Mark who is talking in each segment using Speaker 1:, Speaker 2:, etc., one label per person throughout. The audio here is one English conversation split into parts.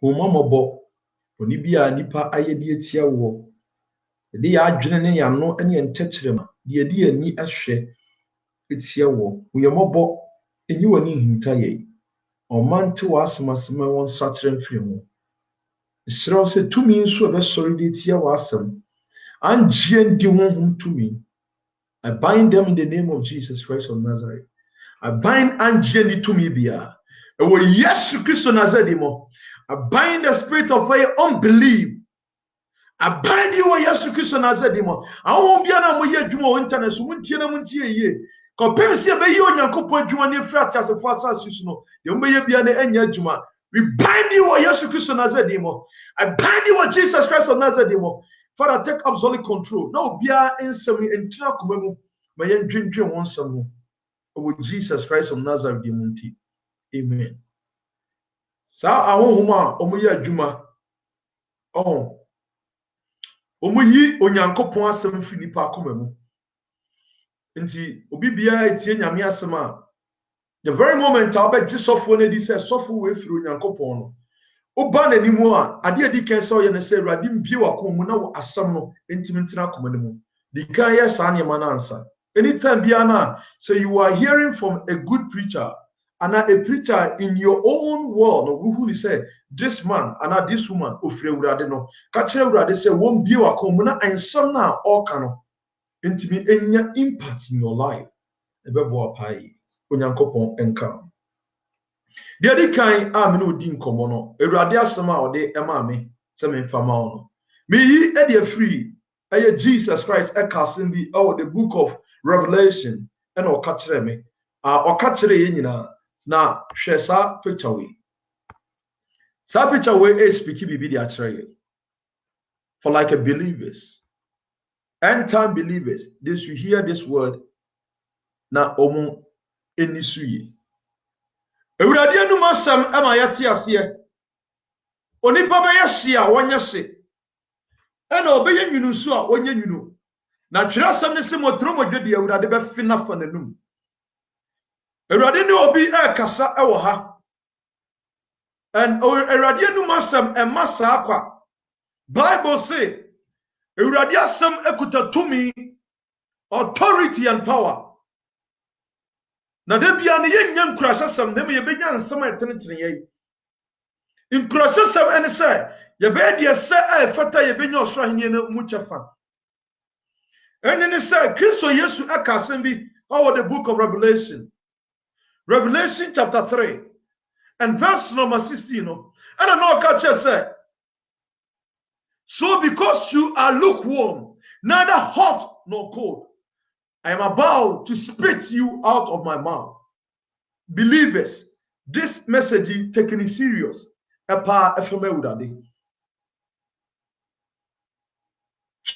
Speaker 1: Umamobo, Onibia nipa ayedi etia wo. De ya adwene ne ya no ene entekyerema. De ani ahwe etia wo. Uyemobo enyi wani hinta ye. Omante wasemasema won sakyere mfiremu. Israel se tumi nso be sori de etia wasem. Angye ndi honhom tumi. I bind them in the name of Jesus Christ of Nazareth. I bind angye ndi tumi bia. Ewo Yesu Kristo Nazareth mo. I bind the spirit of unbelief. I bind you Yesu Kristo Nazareth mo. Awon bia na mo ye adwuma o internet so muntie na muntie ye. Kopem se be ye Onyankopon adwuma ne frati asefo asase so no. Ye mo ye bia na anya adwuma. We bind you Yesu Kristo Nazareth mo. I bind you Jesus Christ of Nazareth mo. Father, take absolute control. No bia ensem entina koma mu. Ma ye ndwendwen won sam ho. O Jesus Christ of Nazareth di munti. Amen. Sa ahonhoma omoye adwuma. Oh. Omuyi Onyankopon asem fi nipa akoma mu. Nti obi bia etie nyame asem a the very moment I bet sofo na di say sofo we fi Onyankopon no. Oba na nimu a ade adi kan say oye ne say Awurade mbie wakon mu na wo asem no ntimi ntina akoma ne mu. Di kan ye sa ne ma na ansa. Anytime bia na say you are hearing from a good preacher and a preacher in your own world, who say this man and this woman ofre Awurade no ka kire Awurade say won bie wakon mu na ansam na all kan intimi enya impact in your life ebebo apai Onyankopon enka de adi kan a me no di nkomo no Awurade asem a ode ema me se me mfama no me yi e de free aye Jesus Christ e kasem bi the book of Revelation and o ka kire me o ka kire ye nyina na hwe sa picture we is speaking bibi di akire for like a believers end time believers they should hear this word na omu enisuye Awurade anu masam ama yate ase onipa be yehye a wonye hye ena obeye nwunu so a wonye nwunu na twerasam ne se motro modwedi Awurade be fe na fa nanum Awurade ne obi kasa ewo ha and Awurade anu masam emasa akwa Bible say Awurade asam ekuta tumi authority and power na de bia ne yenya nkurasasam dem ye benya nsam etenetene ye nkurasasam ene se ye be de se fata ye benya osoro hanye na mu chefa ene ne se Kristo Yesu akasem bi the book of Revelation chapter 3 and verse number 16 no and I know catch say so because you are lukewarm neither hot nor cold I am about to spit you out of my mouth. Believers, this message is taken serious. Epa efeme udade.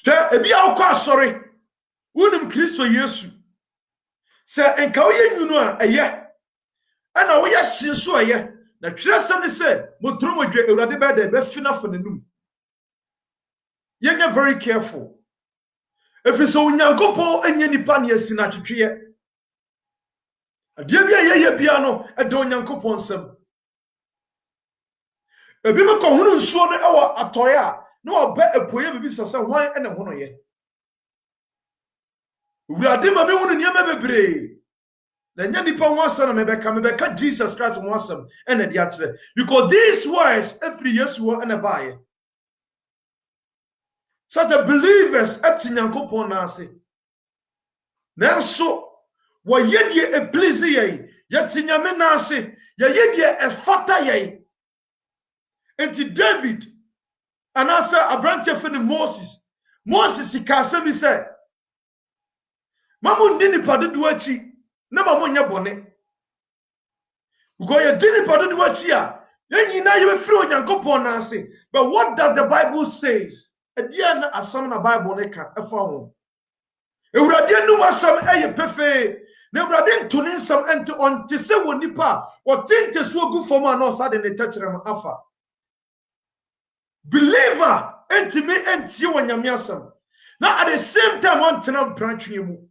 Speaker 1: Ebi akwa sorry. Unim Kristo Yesu. Se enka oye nwunu a eye. Ana oye sinso eye. Na twerɛsɛm ne se motro modwe Awurade bɛda be fina fa nanum. Yenye very careful. Efisɛ Onyankopon enye nipa ne asina twetwe ade bia ye bia no ɛda Onyankopon nsam ebi me kohunu nsuo no ɛwɔ atoye a na ɔba epoye bibi sɛ hwan ɛna hono ye Awurade ma me hunu niam bebre na nya nipa ho asɛm na mebɛka Jesus Christ ho asɛm ɛna de akyerɛ because these words every Yesu ho ɛna baaye such a believers at Nyankopon na ase nanso wo yedie e please ye nyame na ase ye yedie e fata ye enti David anasa abrante fe Moses ikase bi se mamu ndi nipa dodo achi na mamu nya bone because ye di nipa dodo achi a ye nyina ye befiri Onyankopon na ase but what does the Bible says Ediana asam na Bible ne ka efa ho Awurade anum asam eye pefe na Awurade ntoni nsam ente onte se wonipa o tente so ogu fom a na osade ne takyerem afa believer entime entie wonyame asam na at the same time on tena branchwe mu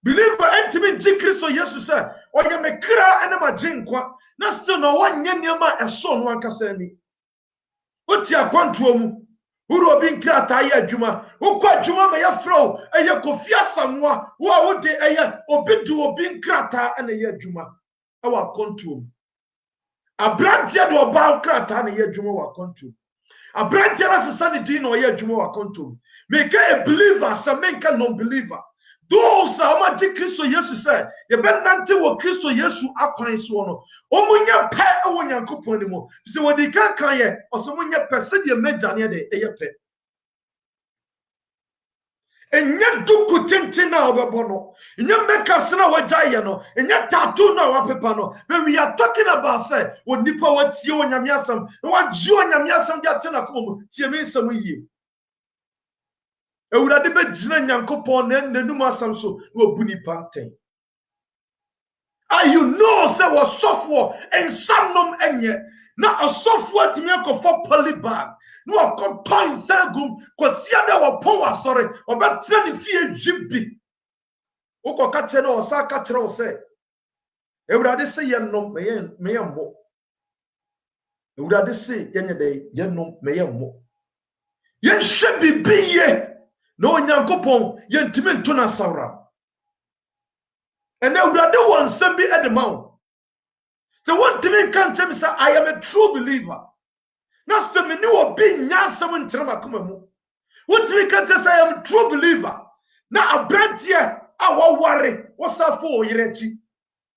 Speaker 1: believer entime nti Kristo Yesu se oye me kra ene ma gye nkwa na still no one nyama ɛso no ankasa ni oti akwantuo mu wuro obi nkrata ya adwuma wokɔ adwuma ma ya fro ɛyɛ Kofi Asamoah wo a wode ɛyɛ obi du obi nkrata na ya adwuma ɛwɔ akwantuo mu abrantia do oba nkrata na ya adwuma wɔ akwantuo abrantia na sesa ne din na ɔyɛ adwuma wɔ akwantuo mu make a believer some make a non-believer. Those are what Christo Jesus said. You better not tell what Christo Jesus akwan so no. Omunya pe ewo Nyankopon ni mo. So what they can ye or somunya person the meja ne de eye pe. Enya duku tenten na obebo no. Enya makeup se na wajaye no. Enya tattoo na wapepa no. When we are talking about say what nipa watie onyame asam. Na wagye onyame asam de atena ko mo. Tie me nsam yie. Ewurade be gyina Nyankopon na nenum asam so na obuni paten. You know say was software and samnom enye na software timi akofo polybag no akopan sagum kwasia da wopon wasore obetra ne fie dwibi ukoka che na osaka kire o say Ewurade say yenom meyemmo Ewurade say yenye dey yenom meyemmo yen hwe bibiye no Nyankopon yentimi nto na sawra and Ewurade won sembi edemount. The one thing can tell me say I am a true believer. Now say me ni obi nya asem ntere makoma mu. What thing can tell say I am a true believer. Now abrantie a worry wosafo oyerechi.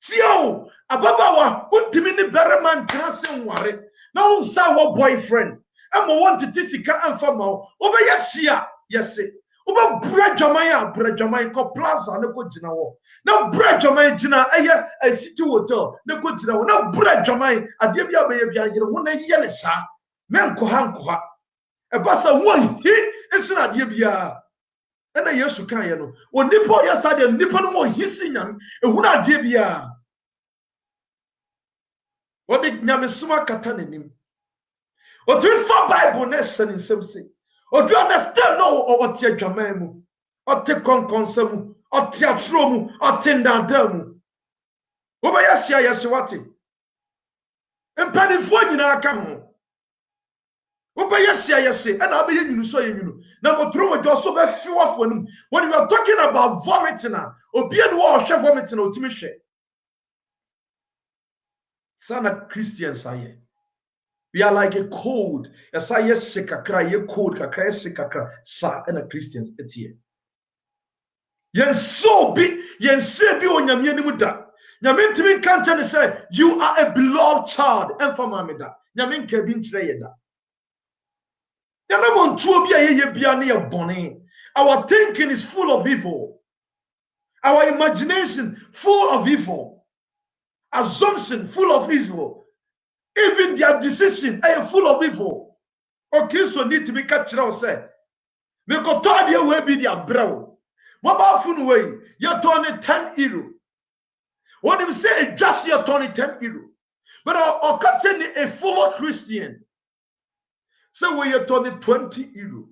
Speaker 1: Tio ababawa untimi ni bereman ntere worry. Now unsa wo boyfriend. Emo want to sika amfa ma wo. Obeye hia yesi. Oba bradwaman ko plaza ne ko gina wo. Na bradwaman gina eye a city hotel ne ko gina wo. Na bradwaman ade bia be bia yire ho na ye ne sa. Me nko ha. E ba sa wo hi esina ade bia. E na Yesu kan ye no. Onipo ye sa de nipo no mo hi sinyam e hu na ade bia. Wo de nyame suma kata nanim. O tu fa Bible na sene nsem se. Or do you understand no or tia jamemu or te konkonsamu or tia tromu or tendadamu? Obayasia yasiwati. And penny for you na come. Obayasia yasi, and I'll be in so you. Now, through your so best few of when we are talking about vomiting or being war chef vomiting or Timishe. Son of Christians are here. We are like a code. As I yes kakra ye code kakra kakra sa and a Christians et here. Yen so be yen se bi onyame ni muda. Nyame ntimi kan tell say you are a beloved child. Emfa mame da. Nyame nka bi nkyere ye da. Nyame mo ntuo bi ayeye bia na ye bone. Our thinking is full of evil. Our imagination full of evil. Assumption full of evil. Even their decision are full of evil. O Christo need to be catched out say. Me ko to dia we be their brow. Mobile phone way, you turn 10 euro. When you say just you turn 10 euro. But or catching a full Christian. So when you turn 20 euro.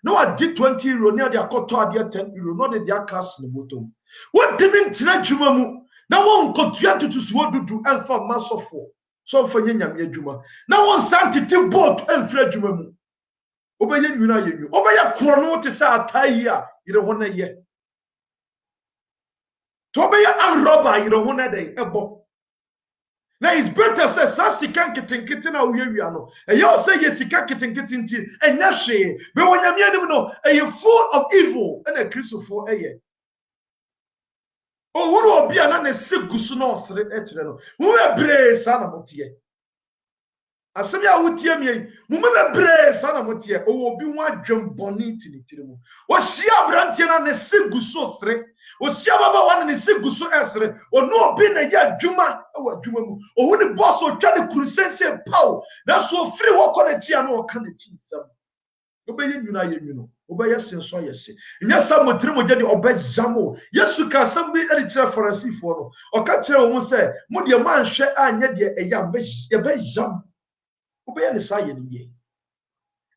Speaker 1: No, I did 20 euro near their koto dia 10 euro, not in their cash in the bottom. What didn't jumamu? Now one could to sword to alpha mass of 4. So for nyam yedwuma na won santete boat emfra dwuma mu obeye nwuna yenwu obeye koro no te sa atai a yire ho na ye to obeye anroba yire ho na dey ebo na is better say sasika nkitenkite na uyewia no eyo say ye sika nkitenkite nti enya hwe be wonyam yanim no eye full of evil and a Christopher eye o wuru obi ana na segusu na osere ekire no mu bebre sa na motie asem ya wotie mi mu bebre sa na motie o obi hu adwem boni tinitire mu o hia brantie na segusu osere o hia baba wan na segusu esere o no obi na ya adwuma e wa adwuma mu o hu ni boss o twa de kurusense paw na so free wo kɔnechi na o ka na chi nsam obeye nwuna ye nwuno obeye senso yesi nya sam motire mogya de obejamo Yesu ka sam bi eri kire Farisifo no oka kire wo se mo de manhwe anya de eyam bejam obeye ne sa ye ne ye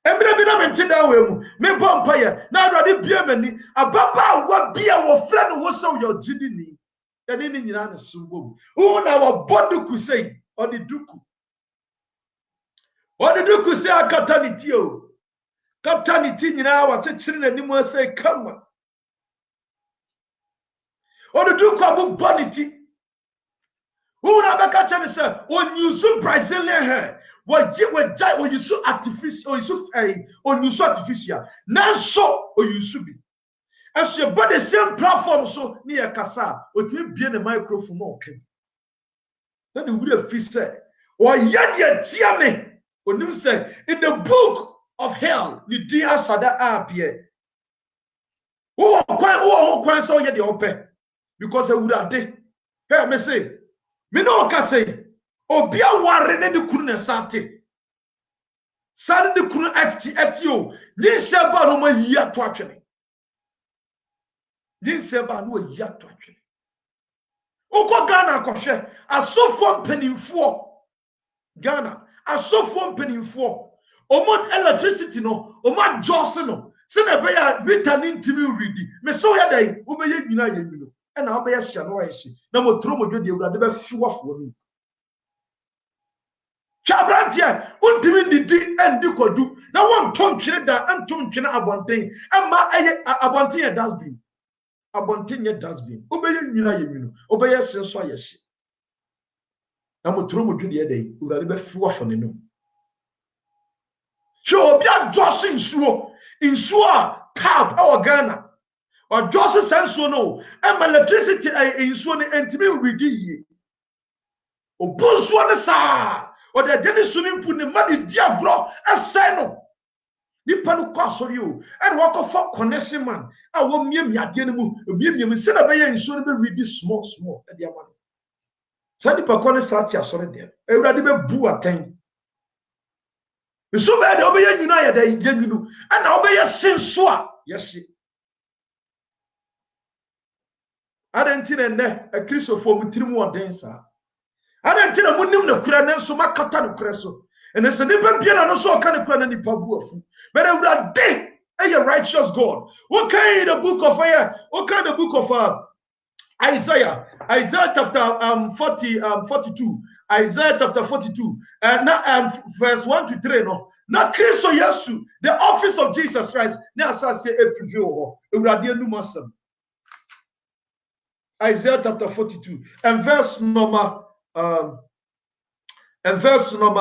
Speaker 1: emre bi na mente da we mu me bompa ye na Awurade bia mani ababa wa bia wo fra no wo so yo gidi ni yɛne ne nyinaa ne sombom wo na wɔbɔ duku sei ɔde duku sɛ akata ne ti o kapta ne ti nyinaa wɔkyekyere n'anim asɛ kama ɔde duku abobɔ ne ti wo na bɛka kyɛ ne sɛ ɔnyusu Brazilian hair wɔyusu artificial nanso ɔyusu bi ɛso yɛbɔ the same platform so ne yɛ kasa ɔtumi bie ne microphone ɔtwe na ne wura fi sɛ ɔyɛ deɛ tia me onim sɛ in the book of hell ne din asada appear wɔ kwan sɛ ɔyɛ deɛ ɔpɛ because awurade hɛ me say me no ka say obi aware ne de kunu ne sate sane de kunu atio nyi hyɛ ba no ma yi ato atwene nyi hyɛ ba no yi ato atwene ukọ Ghana akɔhwɛ asofo mpanimfoɔ Ghana asofo mpanimfoɔ omo electricity no omo adjust no se na be ya meter ni ntimi redi me so ya dai wo be ye nyina ye nyino e na wo be ya hia no wa hye na motro modwo de awurade ba fiwafo ni Chabrantia, untimi ndidi endi kodu. Na won tom twene da antom twene abonten. Ama eye abonten ye dustbin. Abonten ye dustbin. Obeye nyina ye nwinu. Obeye senso ayehye. Na motro modwu de dey. Urade be fiwa fo ne no. Sho obi adjose nsuo a tab e Ghana. Adjose senso no. Ama electricity nsuo ne entimi redi ye. Obunsuo ne saa. Or the daily swimming pool, the money diablo, and seno. Nippon Cossorio, and walk of for connection man. I won't mean me at the enemy, me send a bay and soon be read this small at the money. Sandy Pacone Satia, sorry there. I rather be boo at 10. You so bad, obey United, and obey a sensua. Yes, she. I didn't see a Christopher with 3 more dancer. Adantina munim na kura na so makata no kura so ene se nipa bia na no so ka ne kura na nipa bu afu but Awurade a righteous God. Okay, the book of Isaiah chapter 42 Isaiah chapter 42 verse 1 to 3 no na Kristo Yesu the office of Jesus Christ na asase e preview ho Awurade anu masam Isaiah chapter 42 and verse number and verse number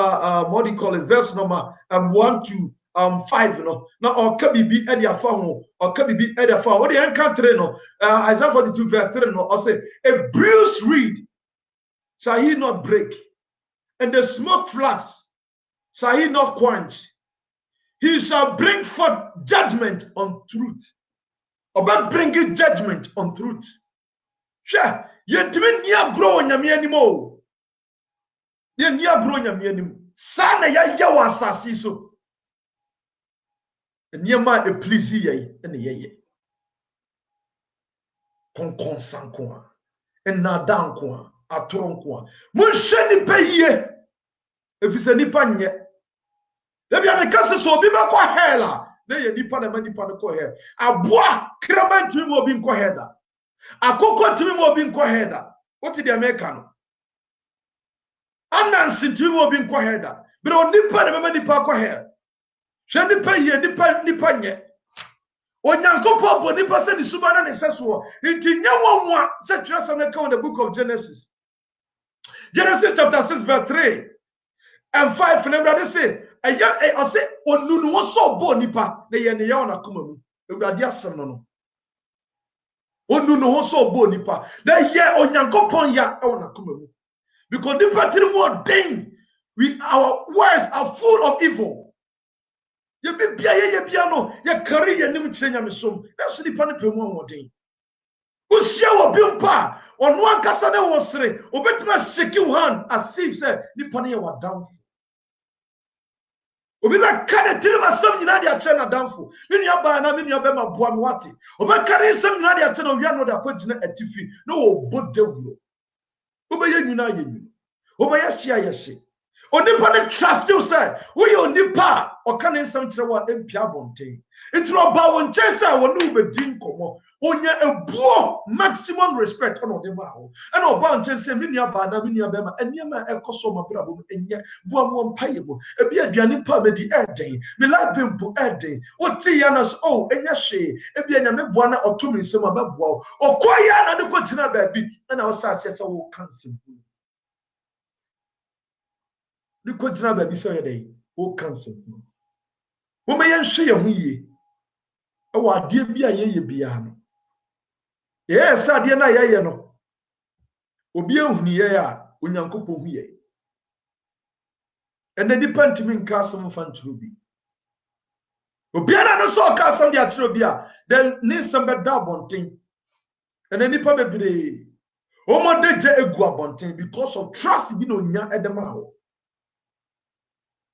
Speaker 1: what do you call it? Verse number 1 to 5, you know. Now or kabibi edi afa or kabibi edi afa. What the encounter no? Isaiah 42 verse 3 no. I say a bruised reed shall he not break, and the smoke flax shall he not quench. He shall bring forth judgment on truth. About bringing judgment on truth. Sure, yentimi nia grow nyame animo. Ye nia grow nyame anim. Sa na ya yawa asasi so. Niema e please ye ene ye. Konkon sanko a. Ena danko a, atoronko a. Munhwe ni pa yie. Efise nipa nye. Debi amekase so obi ba kwa hela. Na ye nipa na nipa no kwa hela. Aboa kraman timi mo obi nkwa hela. Akoko timi mo obi nkwa hela. What did the American? Anansi timi mo obi nkwa hela. But nipa na mama nipa kwa hela. She nipa ye nipa nye. Onyankopon bo nipa se ni suba na ne seso. Nti nya wonwa se twesa na ka in the book of Genesis. Genesis chapter 6 verse 3 and 5 and everybody say I say onunu wo so bo nipa na ye ne ya ona koma mu. Ewurade asem no. Onunu wo so bo nipa na ye onyankopon ya ona koma mu. Because nipa tiri more ding with our words are full of evil. Ye bia no ye carry ye nim kire nyamesom na so nipa no pemu anwodin usia wo bimpa ono akasa na wo sere obetima shake hand as if say nipa no ye wa down obi ba kare tiri masam nyina de ache na downfo me nua ba na me nua be ma boa me wate obi kare sam nyina de ache na owia no de akogina atifi na wo bodawuro obi ye nyina ye nyina obi ye hia ye hye onipa ne trust you say we onipa o kan nsam kire wa empia bonten itro ba won chese wonu bedin komo onya ebuo maximum respect on ode ma ho e na oba chese me nua ba na me nua be ma eniema ekoso ma bra bo enye bua mo mpaye bo ebi aduane pa me di eden me la bempo eden o ti ya na so enya hwe ebi enya me bua na otumi nsem ababua okoya na de ko tina ba bi e na o sa ase se wo cancel the Kojina baby so day, oh cancel. Woman, yan share ye. Oh, I dear be a ye piano. Yes, I dear na ye no. Obia near Unyanko Pomie. And then depend to me in Castle fan truby. Obiana no saw Castle the Atrobia, then need some bad bonting. And then the probably Omo deje egua bonting because of trust be no nya edema.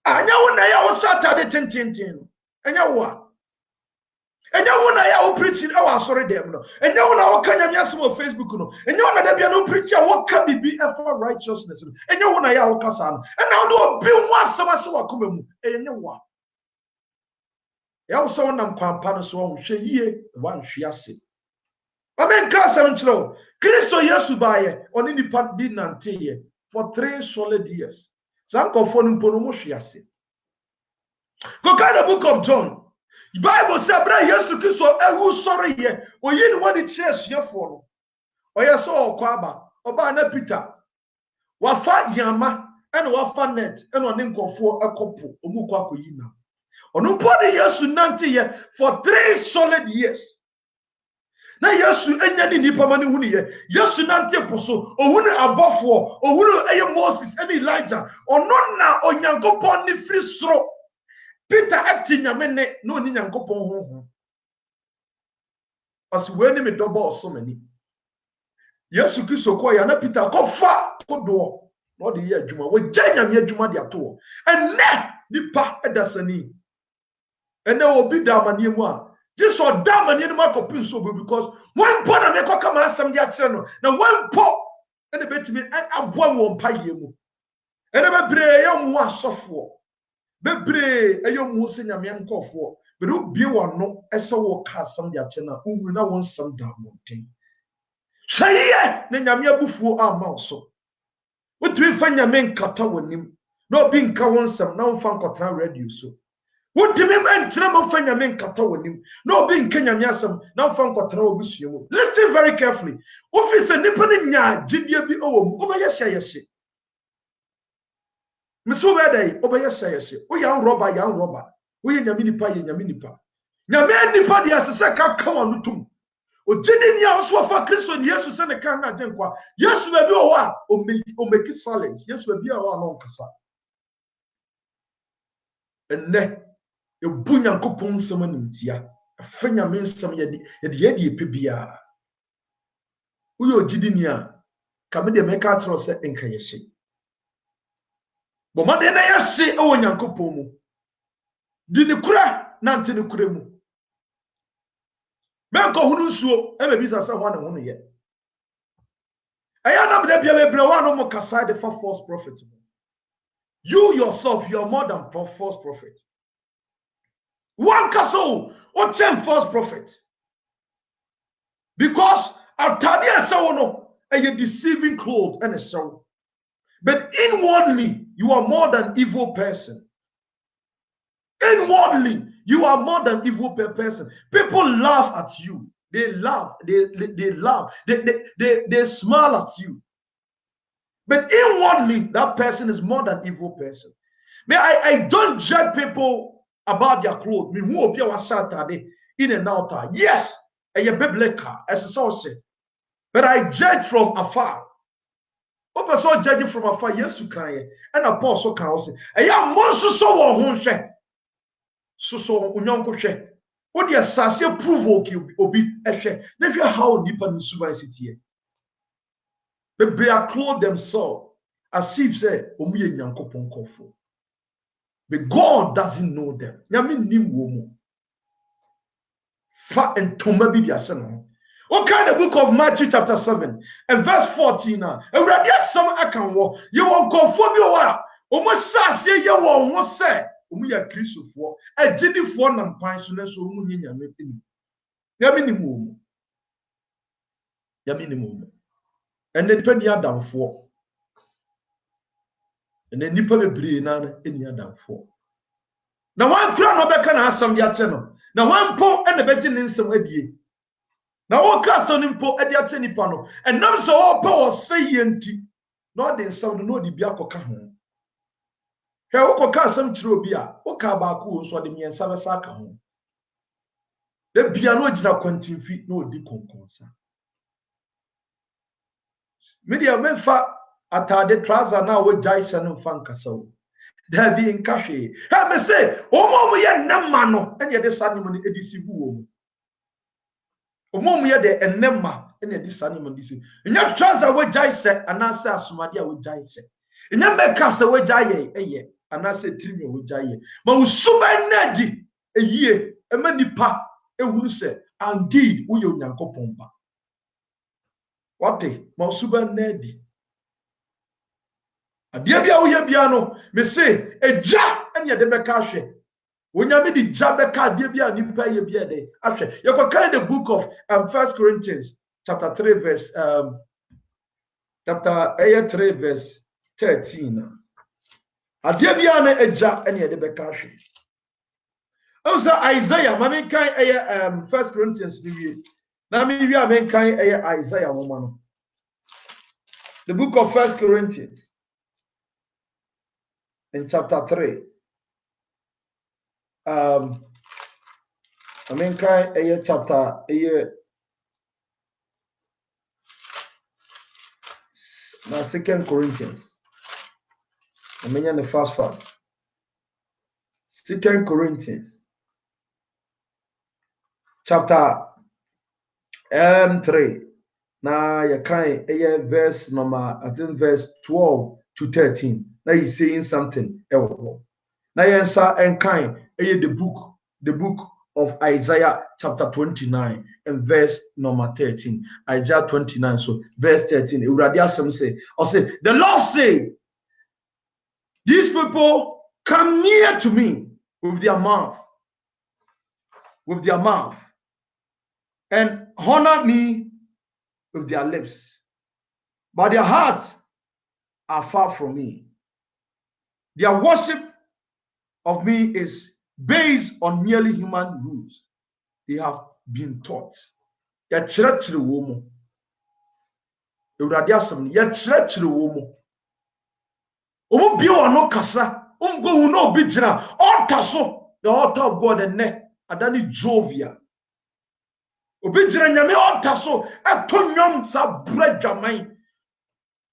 Speaker 1: Anya wona ya wo Saturday tintintin. Anya wo. Enya wona ya wo preaching e wa asore dem no. Enya wona wo kanya miasem on Facebook no. Enya wona da bia no preach wo ka bibi for righteousness no. Enya wona ya wo kasa no. Ena wo do obi nwa asem ase wa koma mu. Enya wo. Ya wo so wona kwampa no so wo hwe yie wa nhwe ase. Amen ka asem kiro. Kristo Yesu baye oni nipa bi nante for 3 solid years. Sankofo no mpo no mo hwe ase. Go kind of book of John. The Bible says, "Abra Yesu Kristo ehu sorry ye. Oyi ni wadi kire suafo no. Oye so okwaba. Oba na Peter. Wafa yama ena wafa net ena one nkofo ekopo omu kwa akoyi na. Ono mpo de Yesu nante ye for 3 solid years. Na Yesu enya ni nipa mane hu ni ye. Yesu nante poso. Ohunu abofo. Ohunu eye Moses ena Elijah. Ono na Onyankopon ni firi soro. Peter acting nyamene no ni Nyankopon honhom. As we ni me double so many. Yesu Kristo ko ya na Peter ko fa kodo. No de ye adwuma. We gya nyame adwuma de ato. Enne nipa edasani. Enne obi da amane mu a. Jesus da amane no makopin so because one po na me ko kama asem de akere no. Na one po ene betimi aboa wo mpaye mu. Ene bebre ye mu asofo. Bebre eyo mu se nyame nkofo be do bie wono ese wo ka asam de ache na unwu na won sam da monten hweye na nyame abufuo ama so wotumi fa nyame nkata wonim na obi nka won sam na won fa nkotra radio so wotumi enkyere mo fa nyame nkata wonim na obi nka nyame asam na won fa nkotra obusua mu. Listen very carefully. Office nipa ne nya gidie bi owo mu oba yehye Miso bedai obeye sayese o yan roba o ye nyame nipa nyame nipa dia sese ka wonu tum o gidi ni a so afa Kristo ni Yesu se ne kan na genkwa Yesu ba bi o wa o make silence Yesu ba bi a wa na nkasa enne e bu Nyankopon nsem animtia afa nyame nsem ye de epe bia o ye gidi ni a ka me de meka tro se enka yehye bo made na yase o Nyankopon mu di ne kura na nte ne kura mu men ko hunu nsuo e be bisa sa ho na ho ne ye aya na be bia bebre wa no mo kasa de for false prophet. You yourself, you are more than false prophet. One castle or 10 false prophet. Because Atadia Sawono a deceiving clothes and a show. But inwardly, you are more than evil person. Inwardly, you are more than evil person. People laugh at you. They laugh. They laugh. They smile at you. But inwardly, that person is more than evil person. I don't judge people about their clothes. Me who appear was Saturday in and out. Yes, a biblical as a source. But I judge from afar. What person judging from afar? Yes, you can. And apostle can say, "I am most so one share." So unyonko share. What the assassin prove obi a share. Never how nipa in university. But they are clothed themselves as if say omuye Nyankopon kofo. But God doesn't know them. Nyame nim wo mu. Fa entoma bi dia se no. Okay, the book of Matthew chapter 7 and verse 14 now. Awurade asam akan wo. Ye won kofo bi o wa Almost says ye won't say, we are Christopher for a giddy for and pines to so minimum. Minimum. And then 20 years down for. And then you probably bring any other for. Now, one crown of a can have some channel. Now, one po and the virgin in some way. Now, all cast on him po at the attorney panel. And none so all power say yenty. Not in some no the biako can. Here, Oko cast some true beer. Oka baku so the me and Savasaka home. The piano is not quantum feet, no deconconsa. Media menfa atade trouser now with Jason and Fancaso. There be in cache. Have me say, oh, mom, ye namano, and yet the sunny edisibu. Oh, mom, ye de enema, and yet this animal disi. In your trouser with Jason, and I say, Sumadia with Jason. In your make castle with Jaye, a year, and I say, Trimio with Jaye. But with Suba Nedi, a year, a many pa, a who say, indeed, we you yanko pompa. What day, Masuba Nedi. Adiabia uyebiano, me say, a ja, and yet the Mekashe. When you meet the Jabeka, Diabia, you pay your beer day. Actually, you can kind the book of 1 Corinthians, chapter 3, verse chapter 3, verse 13. Adiabia, a ja, and yet the Mekashe. Also, Isaiah, Mammy kind 1 Corinthians, now maybe I mean kind Isaiah woman. The book of 1 Corinthians. In chapter 3, I mean, chapter now 2 Corinthians. I mean, the first 2 Corinthians, chapter 3. Now you can verse number, I think verse 12 to 13. Now he's saying something else. Now you answer and kind the book of Isaiah chapter 29 and verse number 13. Isaiah 29, so verse 13. Say, the Lord say, these people come near to me with their mouth, and honor me with their lips, but their hearts are far from me. Their worship of me is based on merely human rules they have been taught. Ya church woman. Ya church woman. Omo bi no kasa. Go no bi jina. Altar the altar of God and ne adani Jovia. Obi jina nyame altar so ato nwom sa bradwaman.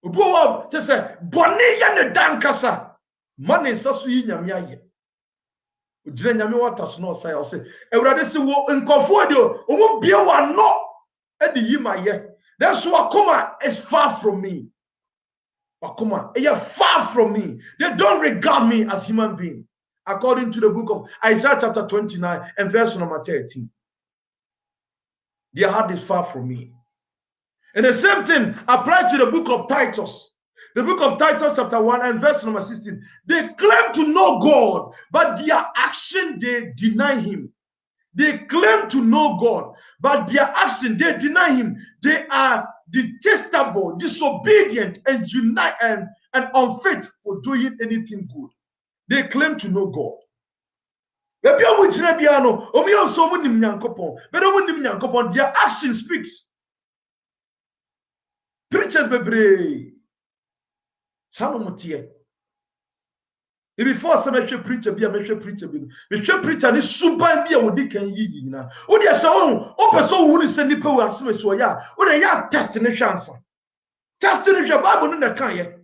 Speaker 1: Obi wo te se boni ya ne dan kasa. Mane sasu yi nyame aye. Ujire nyame altar so no say o say ewurade se wo nkofo de omo bia wa no e de yi maye. That's what Wakuma is far from me. Wakuma, they are far from me. They don't regard me as human being. According to the book of Isaiah chapter 29 and verse number 13. Their heart is far from me. And the same thing applied to the book of Titus. The book of Titus chapter 1 and verse number 16. They claim to know God, but their action, they deny him. They claim to know God, but their action, they deny him. They are detestable, disobedient, and unfit for doing anything good. They claim to know God. But their action speaks. Preachers bebre. Before some preacher be a preacher be preacher ni suban bi a wodi kan yi nyina wo de so o person wo ni se nipa wo asem so ya wo de ya test ni chance test ni hwe bible no na kan ye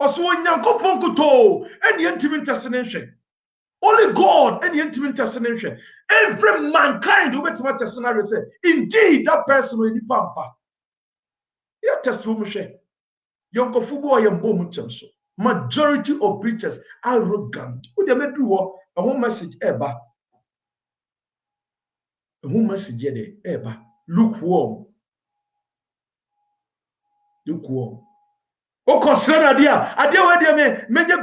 Speaker 1: oso onyankopon kuto eni ntimi test ni hwe only God eni ntimi test ni hwe every mankind who bet what test na say indeed that person we nipa mpa ya test wo hwe yonkofu bo ye mbom ntemso. Majority of preachers are arrogant. Who they may do a home message eba. A home message eba. Lukewarm. Lukewarm. O consider dia we dia me menye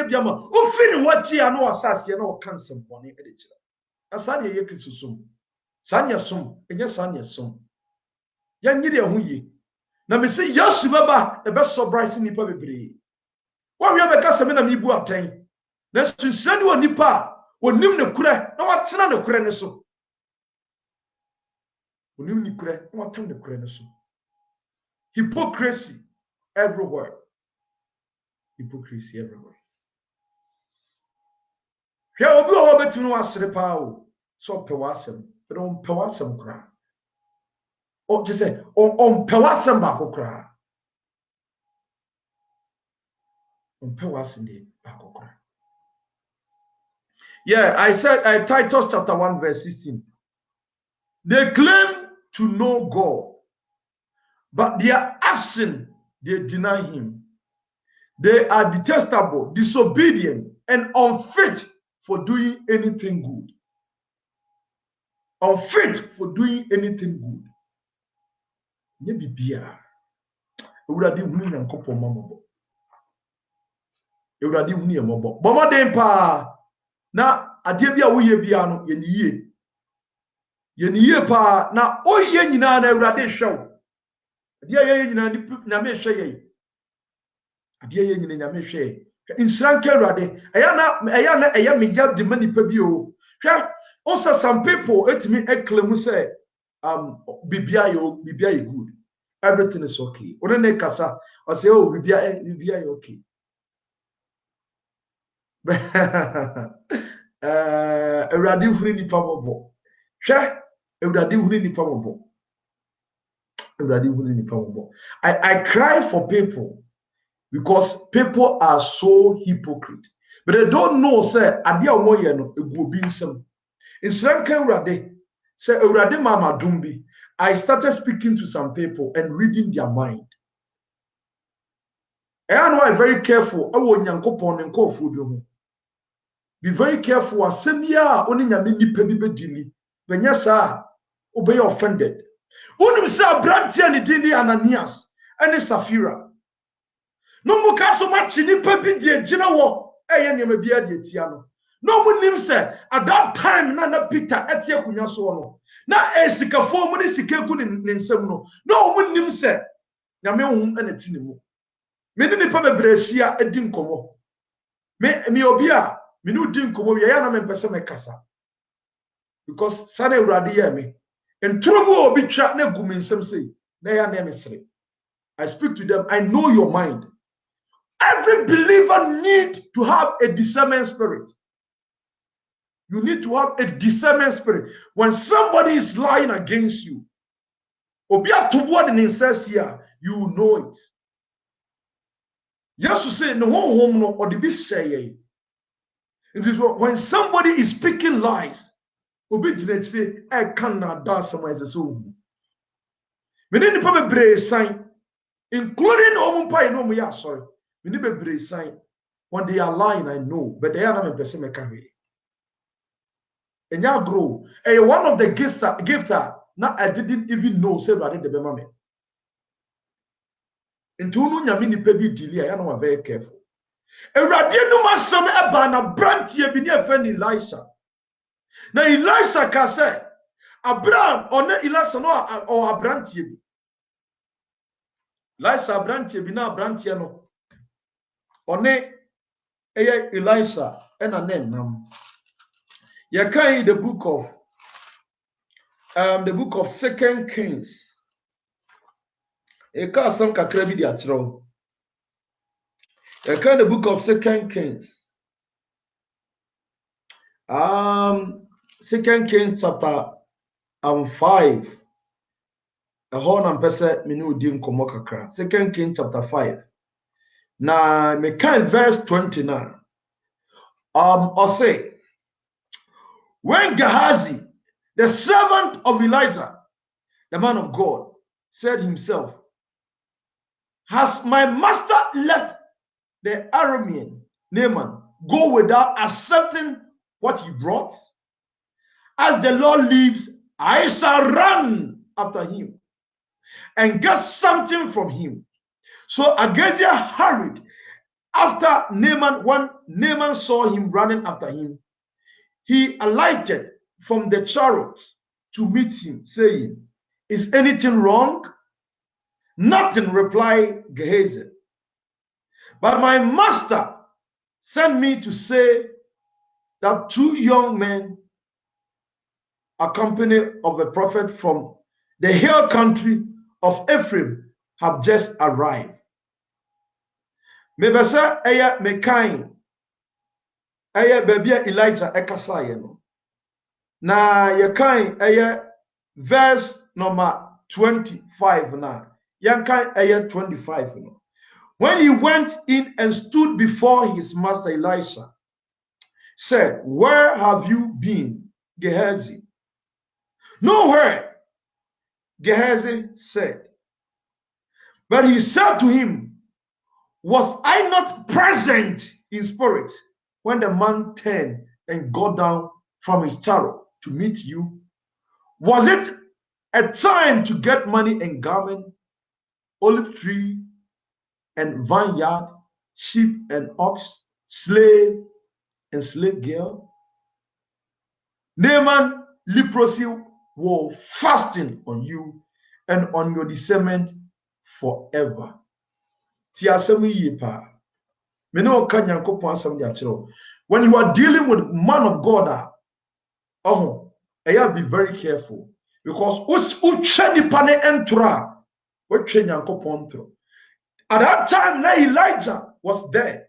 Speaker 1: biama o feel what ya no asase na o cancer bone e de kira asa de ye Kristo som sanya som enye sanya som ya nyire ho yi na me se Yesu baba e be surprise nipa bebre wa wi abeka se me na me bu aten na sunsia ne onipa onim ne kure na watena ne kure ne so onim ne kure na watena ne kure ne so hypocrisy everywhere. Hypocrisy everywhere. Hwɛ obi wɔ hɔ betumi no asere paa o so pɛ wasɛm but on pɛ wasɛm kra o te sɛ on pɛ wasɛm baako kra on pɛ wasɛm de baako kra. Yeah, I said Titus chapter 1 verse 16. They claim to know God, but their action they deny him. They are detestable, disobedient, and unfit for doing anything good. Unfit for doing anything good. Nye bibia. Ewurade hunu Nyankopɔn mamabo. Ewurade hunu yemabo. Bomoden pa na ade bia wo ye bia no ye niye. Ye niye pa na oye nyina na Ewurade hwew. Ade ye nyina na me hwe ye. Ade ye nyina nya me hwe. Insranke Ewurade. Eya me ya de mani pa bi o. Hwe also some people etimi eklemu say bibia ye good. Everything is okay. Onene kasa I say oh bibia okay. Ewurade huni nipa bobo. Hwe Ewurade huni nipa bobo. Ewurade huni nipa bobo. I cry for people because people are so hypocrite. But they don't know say ade a wo ye no egu obi nsem. Insranka Ewurade say Ewurade mama dumbi. I started speaking to some people and reading their mind. And I'm very careful. Be very careful. Asembia oni nyame nipa bi bedili. Benya sa obey offended. Unim sa brantia ni dindi Ananias and Safira. No mu ka so machi nipa bi die gina wo eye nyame bia die tia no. No mu nim say at that time na Peter etie kunya so no. Na esikafo mu ni sikagu ni nsem no. No mu nim say nyame hu ene ti ne mu. Me ni nipa bebre hia edi nkomo. Me obi a me no di nkomo ya na me pese me kasa. Because sana Ewurade ye me. Entrobo obi twa na gu me nsem sei. Na ya na me sere. I speak to them. I know your mind. Every believer need to have a discernment spirit. You need to have a discernment spirit. When somebody is lying against you, obi atobo de insist here, you will know it. Yes, you say no home no or the big say. It is when somebody is speaking lies, obi jinechire e can na da somewhere so. Me ni nipa bebre sign, including omumpa no mo ya sorry. Me ni bebre sign. When they are lying, I know, but they are not me person me carry. And ya grow. One of the gifter, now I didn't even know, say I did the bemame. Into no nyame ni pebi delay, I know very careful. Ewurade no masam eba na brantie bi ne afa ni Elisha. Na Elisha ka say, Abraham or Elisha no or abrantie bi. Elisha abrantie bi na abrantie no. One eye Elisha and a name nam. You can the book of 2 Kings. You can some kakra bi di atro. You can the book of 2 Kings. 2 Kings chapter 5. A whole and pese minu di nkomo kakra. 2 Kings chapter 5. Na me kan verse 29. Or say when Gehazi, the servant of Elijah, the man of God, said himself, has my master let the Aramean Naaman go without accepting what he brought? As the Lord lives, I shall run after him and get something from him. So Gehazi hurried after Naaman. When Naaman saw him running after him, he alighted from the chariot to meet him, saying, "Is anything wrong?" "Nothing," replied Gehazi, "but my master sent me to say that 2 young men, accompanied of a prophet from the hill country of Ephraim, have just arrived." Mebesa eya mekain eya babia Elijah ekasaye no. Na yekain eya verse number 25 na. Yankain eya 25 no. When he went in and stood before his master, Elisha said, "Where have you been, Gehazi?" "Nowhere," Gehazi said. But he said to him, "Was I not present in spirit when the man turned and got down from his chariot to meet you? Was it a time to get money and garment, olive tree and vineyard, sheep and ox, slave and slave girl?" Naaman leprosy will fasten on you and on your descendant forever. Ti asem yi pa. Me no ka Nyankopon asem de akere. When you are dealing with man of God, you have to be very careful, because utwe nipa ne entura, utwe Nyankopon ntro. At that time, now Elijah was there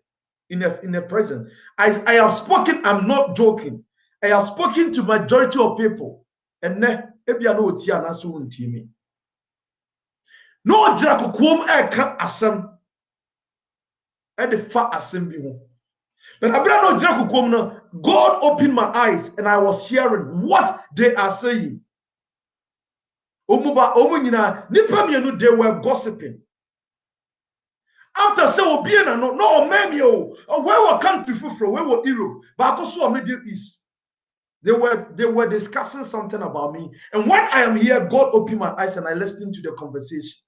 Speaker 1: in the presence. I have spoken, I'm not joking. I have spoken to majority of people, and ebia no oti anaso untimi. No jira kokom eka asem e de fa asem bi ho. But abira no jira kokom no, God opened my eyes and I was hearing what they are saying. Omuba omunyina nipa mienu, they were gossiping. After say obiena no memio, where were country for where were Europe, but also Middle East. They were discussing something about me. And when I am here, God opened my eyes and I listened to the conversation.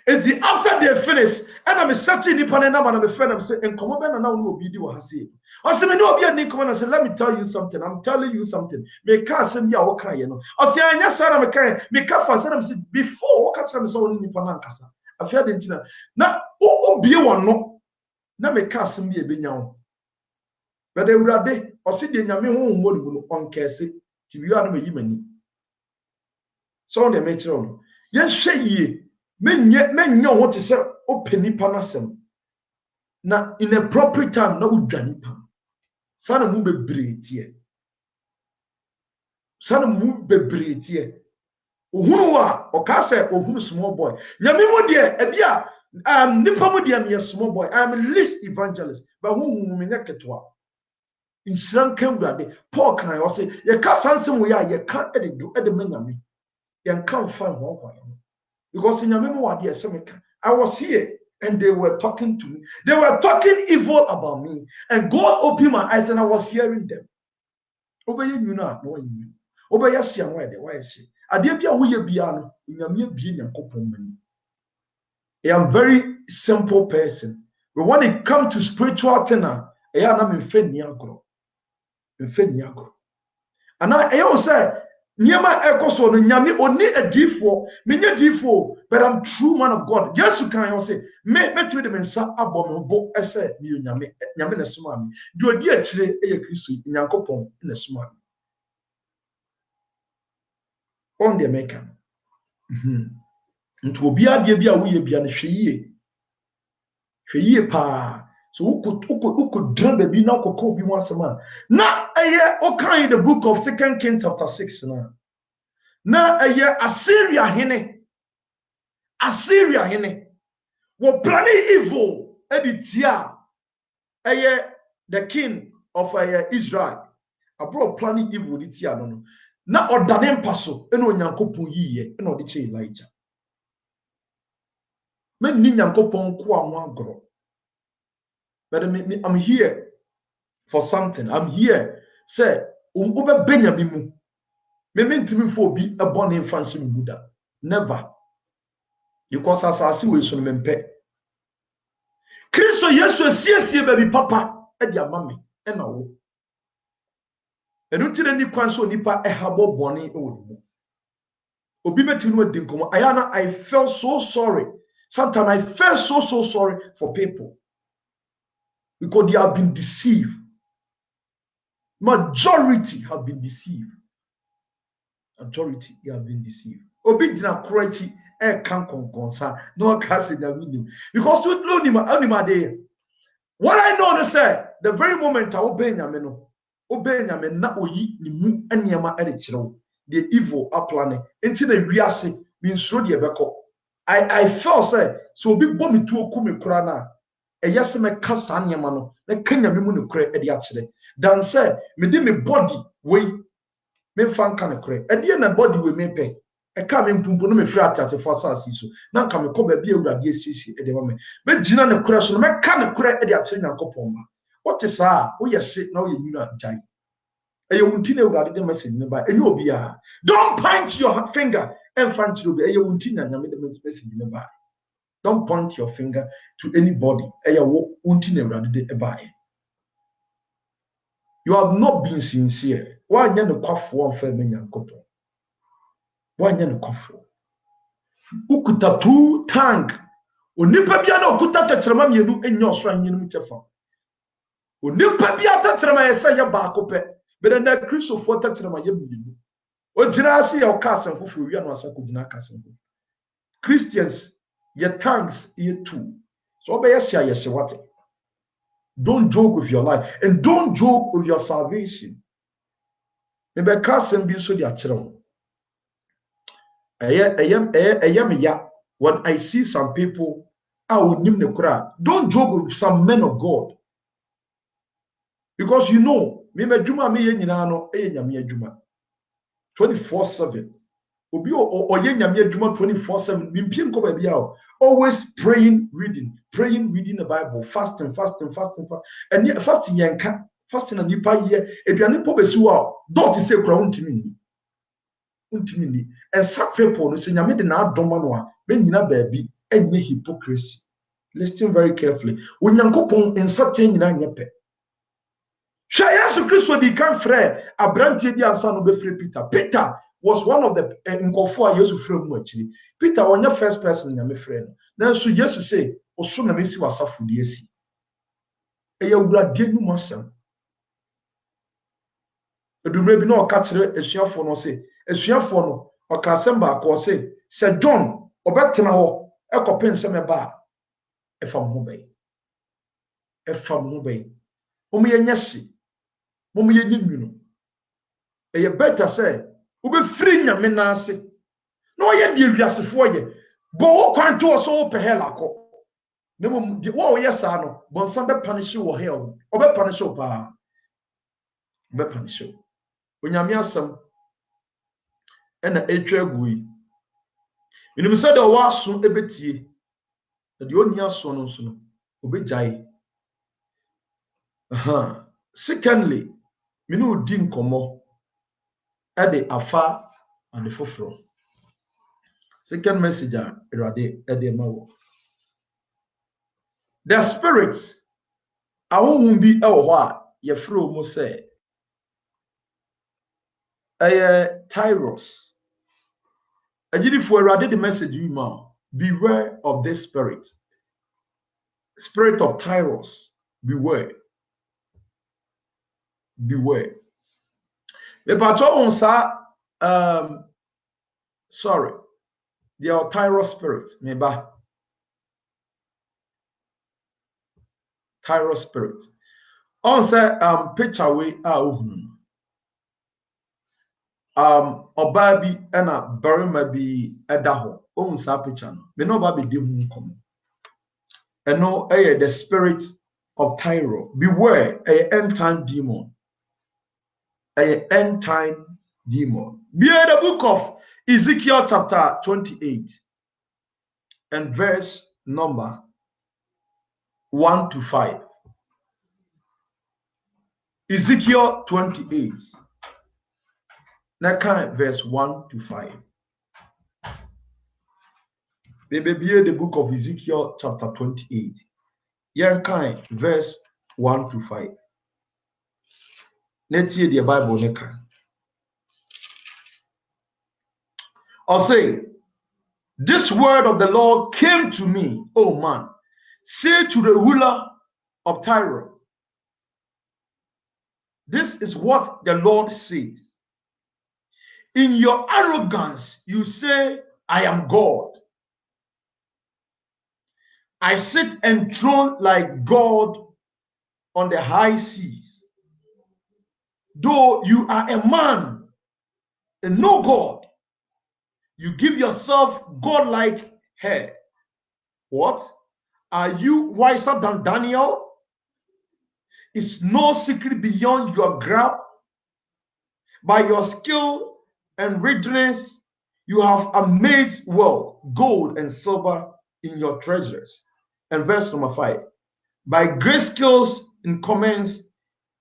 Speaker 1: It's the after they finish, and I'm searching the panel and I'm a friend, I'm saying, and come on, and now no video was say. I said, no, be a name, come on, I said, let me tell you something. I'm telling you something. Me can't say me okay, you know. I say, I just said I'm a kind, me can't fast, and I'm saying, before, what can't I say on the Panankasa? I feel the internet. Now, be one no, now me can't say me a binyao. But they would have day, or see the Yami home would on Cassie, to be on me, human. So they make on. Yes, she men know what to say, open panasem. Now, in a proper time, no Janipa. Sana move a breed here. Sana move a breed here. Uhunwa, or Kasa, or who small boy. Yamimo dear, Ebia, Nipamodia, me a small boy. I am a least evangelist, but whom we make it to. In Sri Lanka, Paul can I also say, you can't answer we are, you can't edit do the men. You can't find one. Because in your I was here and they were talking to me. They were talking evil about me. And God opened my eyes and I was hearing them. Obey you know, no one. Obey us, young way, why is she? I did be a way beyond in your mere being and coupon. I am a very simple person. But when it comes to spiritual thing, I am in Feniagro. In Feniagro. And I also say, Nyama ekoso no nyame oni adifo menye difo, but I'm true man of God. Yes, you can say me timi de mensa abom bo ese ni nyame na soma mi de odi akire eye Kristo nyankopon na soma mi on the maker nto obi ade bi a wo ye bia no hweye pa. So who could drink the bina cocoa be once a man. Now a year okay in the book of 2 Kings chapter 6 now. Now a year Assyria hene were planning evil editia a year the king of Israel abroad planning evil editia no. Now or danem paso eno nyankopon yiye eno de che Elijah. Men ni nyankopon ko anwa agro. But I'm here for something. I'm here. Say, over Benjamin. Me mean to me for be a born in function Buddha. Never. because asase we so mempe Kristo Yesu asiesie baby papa e dia mame e na wo enu tire ni kwan so nipa e habo boni e wo obi beti no adi nkomo ayana I felt so sorry. Sometimes I felt so sorry for people because they have been deceived. Majority have been deceived. Majority they have been deceived. Obi jina krochi e kan konkonsa no kase na minim because you know ni dey. What I know is say the very moment I obey nyame no obey nyame na oyi ni mu enema e de kire the evil are planning enti na wiase bi nsuro de ebeko I felt say so obi bɔ me tuo ku me kura na ɛyɛ sɛ mɛka saa nneɛma no na kanya me mu ne kura ɛde akyerɛ dan sɛ me de me body wei me mfa nka ne kura ɛdeɛ na body wei me pɛ ɛka me mpumpu no me firi atatefo asase so na nka me kɔ baabi awurade asiesie ɛde ma me mɛgyina ne kura so no mɛka ne kura ɛde akyerɛ nyankopɔn ma wote saa woyɛ hye na woyɛ nwura gyae ɛyɛ wunti na awurade de message ne ba ɛnyɛ obiara don't point your finger and find you ɛyɛ wunti na nyame de message ne ba don't point your finger to anybody ɛyɛ wunti na awurade de ba you have not been sincere wanyɛ ne kwafoɔ mfa me nyankopɔn wanyɛ ne kwafoɔ ukuta two tank onipa bia na okuta tetrema mienu enya osoro anyenu mu tefa onipa bia tetrema yɛ sɛ yɛ baako pɛ but na Christopher tetrema yɛ mienu ogyina ase yɛ ɔka asɛmfo wi anu asako gyina aka asɛmfo Christians yɛ tanks yɛ two so obɛyɛ hye ayɛ hye wate don't joke with your life and don't joke with your salvation maybe asɛm bi so de akyerɛ wo ɛyɛ me ya when I see some people onim ne kura don't joke with some men of God because you know me madwuma me yɛ nyina no ɛyɛ nyame adwuma 24/7 obi oyɛ nyame adwuma 24/7 mimpie nko ba bia always praying reading the Bible fasting and fasting yanka fasting na nipa yɛ aduane po besi wa dot say kura untimi ni and such people no say nyame de na adoma no a be nyina baabi enye hypocrisy. Listen very carefully onyankopon nsate nyina nyɛ pɛ hwɛ Yesu Kristo di kan frɛ abrantie di ansa no be frɛ Peter was one of the nkɔfo a Yesu frɛ mu akyiri Peter ɔnyɛ first person nyame frɛ no nanso Yesu say oso na mesi wasafo di asi ɛyɛ wurade nu masɛm edumre bi na ɔka kyerɛ asuafo no say asuafo no ɔka asɛm ba akɔ say sɛ John ɔbɛtena hɔ ɛkɔpɛ nsɛm ɛba a ɛfa mo bɛyi mo yɛ nyɛhye mo yɛ nyinwunu ɛyɛ better sɛ wobɛfiri nyame n'ase na ɔyɛ de wiasefoɔ yɛ bɔ wo kwan to so wo pɛ hell akɔ na mo wo yɛ saa no bɔnsam bɛ punish wo hell ɔbɛ punish wo pa bɛ punish wo onyame asɛm ɛna etwa agu yi enim sɛ de ɔwɔ aso ebetie na de oni aso no nso no obegyae secondly me no di nkomo ade afa ade foforo second message a erade ade mawo the spirits ahonhom bi ɛwɔ hɔ a yɛfrɛ mu sɛ Tyros agidifo erade the message you ma beware of this spirit of Tyros beware the patron sa sorry the Tyros spirit meba Tyros spirit on say picture we oba bi na barima bi eda ho on sa picture no me no ba be di hu nkom eno the spirit of Tyro beware end time demon end time demon. Be the book of Ezekiel chapter 28 and verse number 1 to 5. Ezekiel 28 verse 1 to 5. Maybe the book of Ezekiel chapter 28. Yankai verse 1 to 5. Let's hear the Bible. I'll say, this word of the Lord came to me, oh man. Say to the ruler of Tyre, this is what the Lord says. In your arrogance, you say, I am God. I sit enthroned like God on the high seas. Though you are a man and no God, you give yourself godlike hair. What? Are you wiser than Daniel? Is no secret beyond your grasp? By your skill and readiness, you have amazed wealth, gold and silver in your treasures. And verse number 5. By great skills in commerce,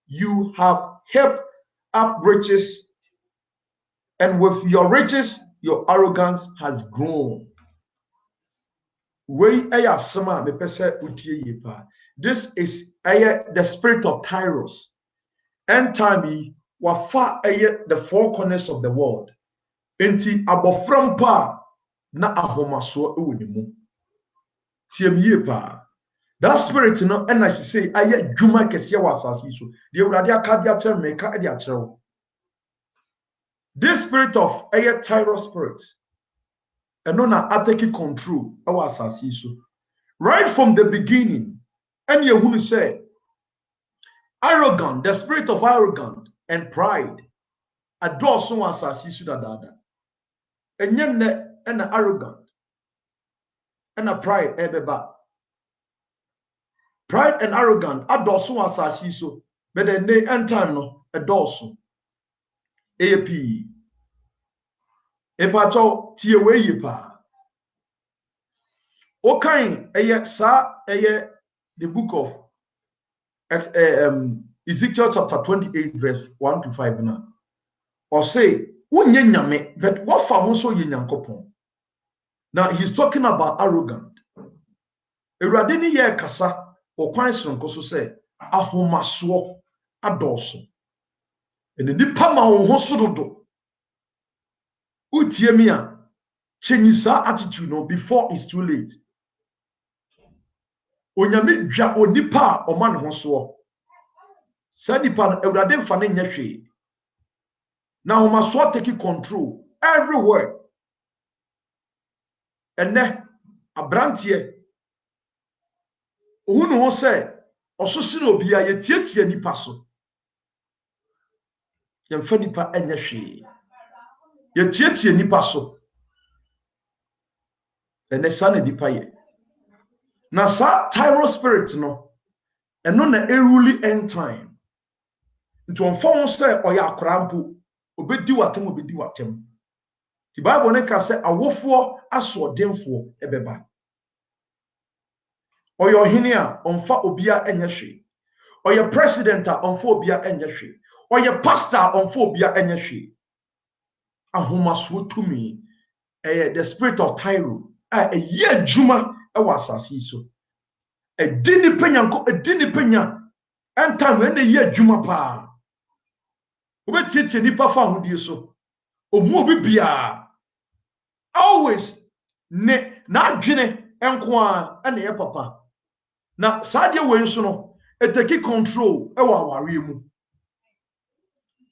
Speaker 1: you have heaped up riches, and with your riches, your arrogance has grown. This is the spirit of Tyros. And time wafa the four corners of the world. Enti abofram pa na ahomaso ewo ne mu. Tiemie pa. That spirit no and I say aye dwuma kese wa asase so. The urade akade a kere me ka e de a kere. This spirit of Tyros spirit and na atake control ewa asase so. Right from the beginning, and you say arrogant, the spirit of arrogance and pride. Adore someone asase so dada. Enye and arrogant and a pride ebeba. Pride and arrogant adore someone asase so. But the ne end time no adore so. AP. Epacho tie we yipa. Okay, the book of Ezekiel chapter 28 verse 1 to 5 now. Or say, but what for so now he's talking about arrogant. Eradini ye kasa or kwanson koso say ahomaso adoso. And the nipama hosododo. Utiemia change attitude no before it's too late. Onyame dwa onipa o man ho so. Sa nipa no Ewurade mfa ne nya hwe. Now we must take control everywhere. And then a brand here. Who no say ososi no bia ye tietie nipa so. Ye mfa nipa anya hwe. Ye tietie nipa so. And the son nipa ye. Na sa Tyros spirit no. And no na eruli end time. Nti onfon say oya akrampo. Obedi watem. The Bible neka say awofo asodemfo ebeba. Oyo hene a onfa obia enya hwe. Oyo president a onfa obia enya hwe. Oyo pastor a onfa obia enya hwe. Ahomaso tumi the spirit of Tyro ye adwuma e wasase so. Edini penya enta me na ye adwuma pa. Obetietie nipa fa hodie so. Omu obi bia always ne na adwene enko a na ye papa. Na saade we nso no eteki control e wa aware mu.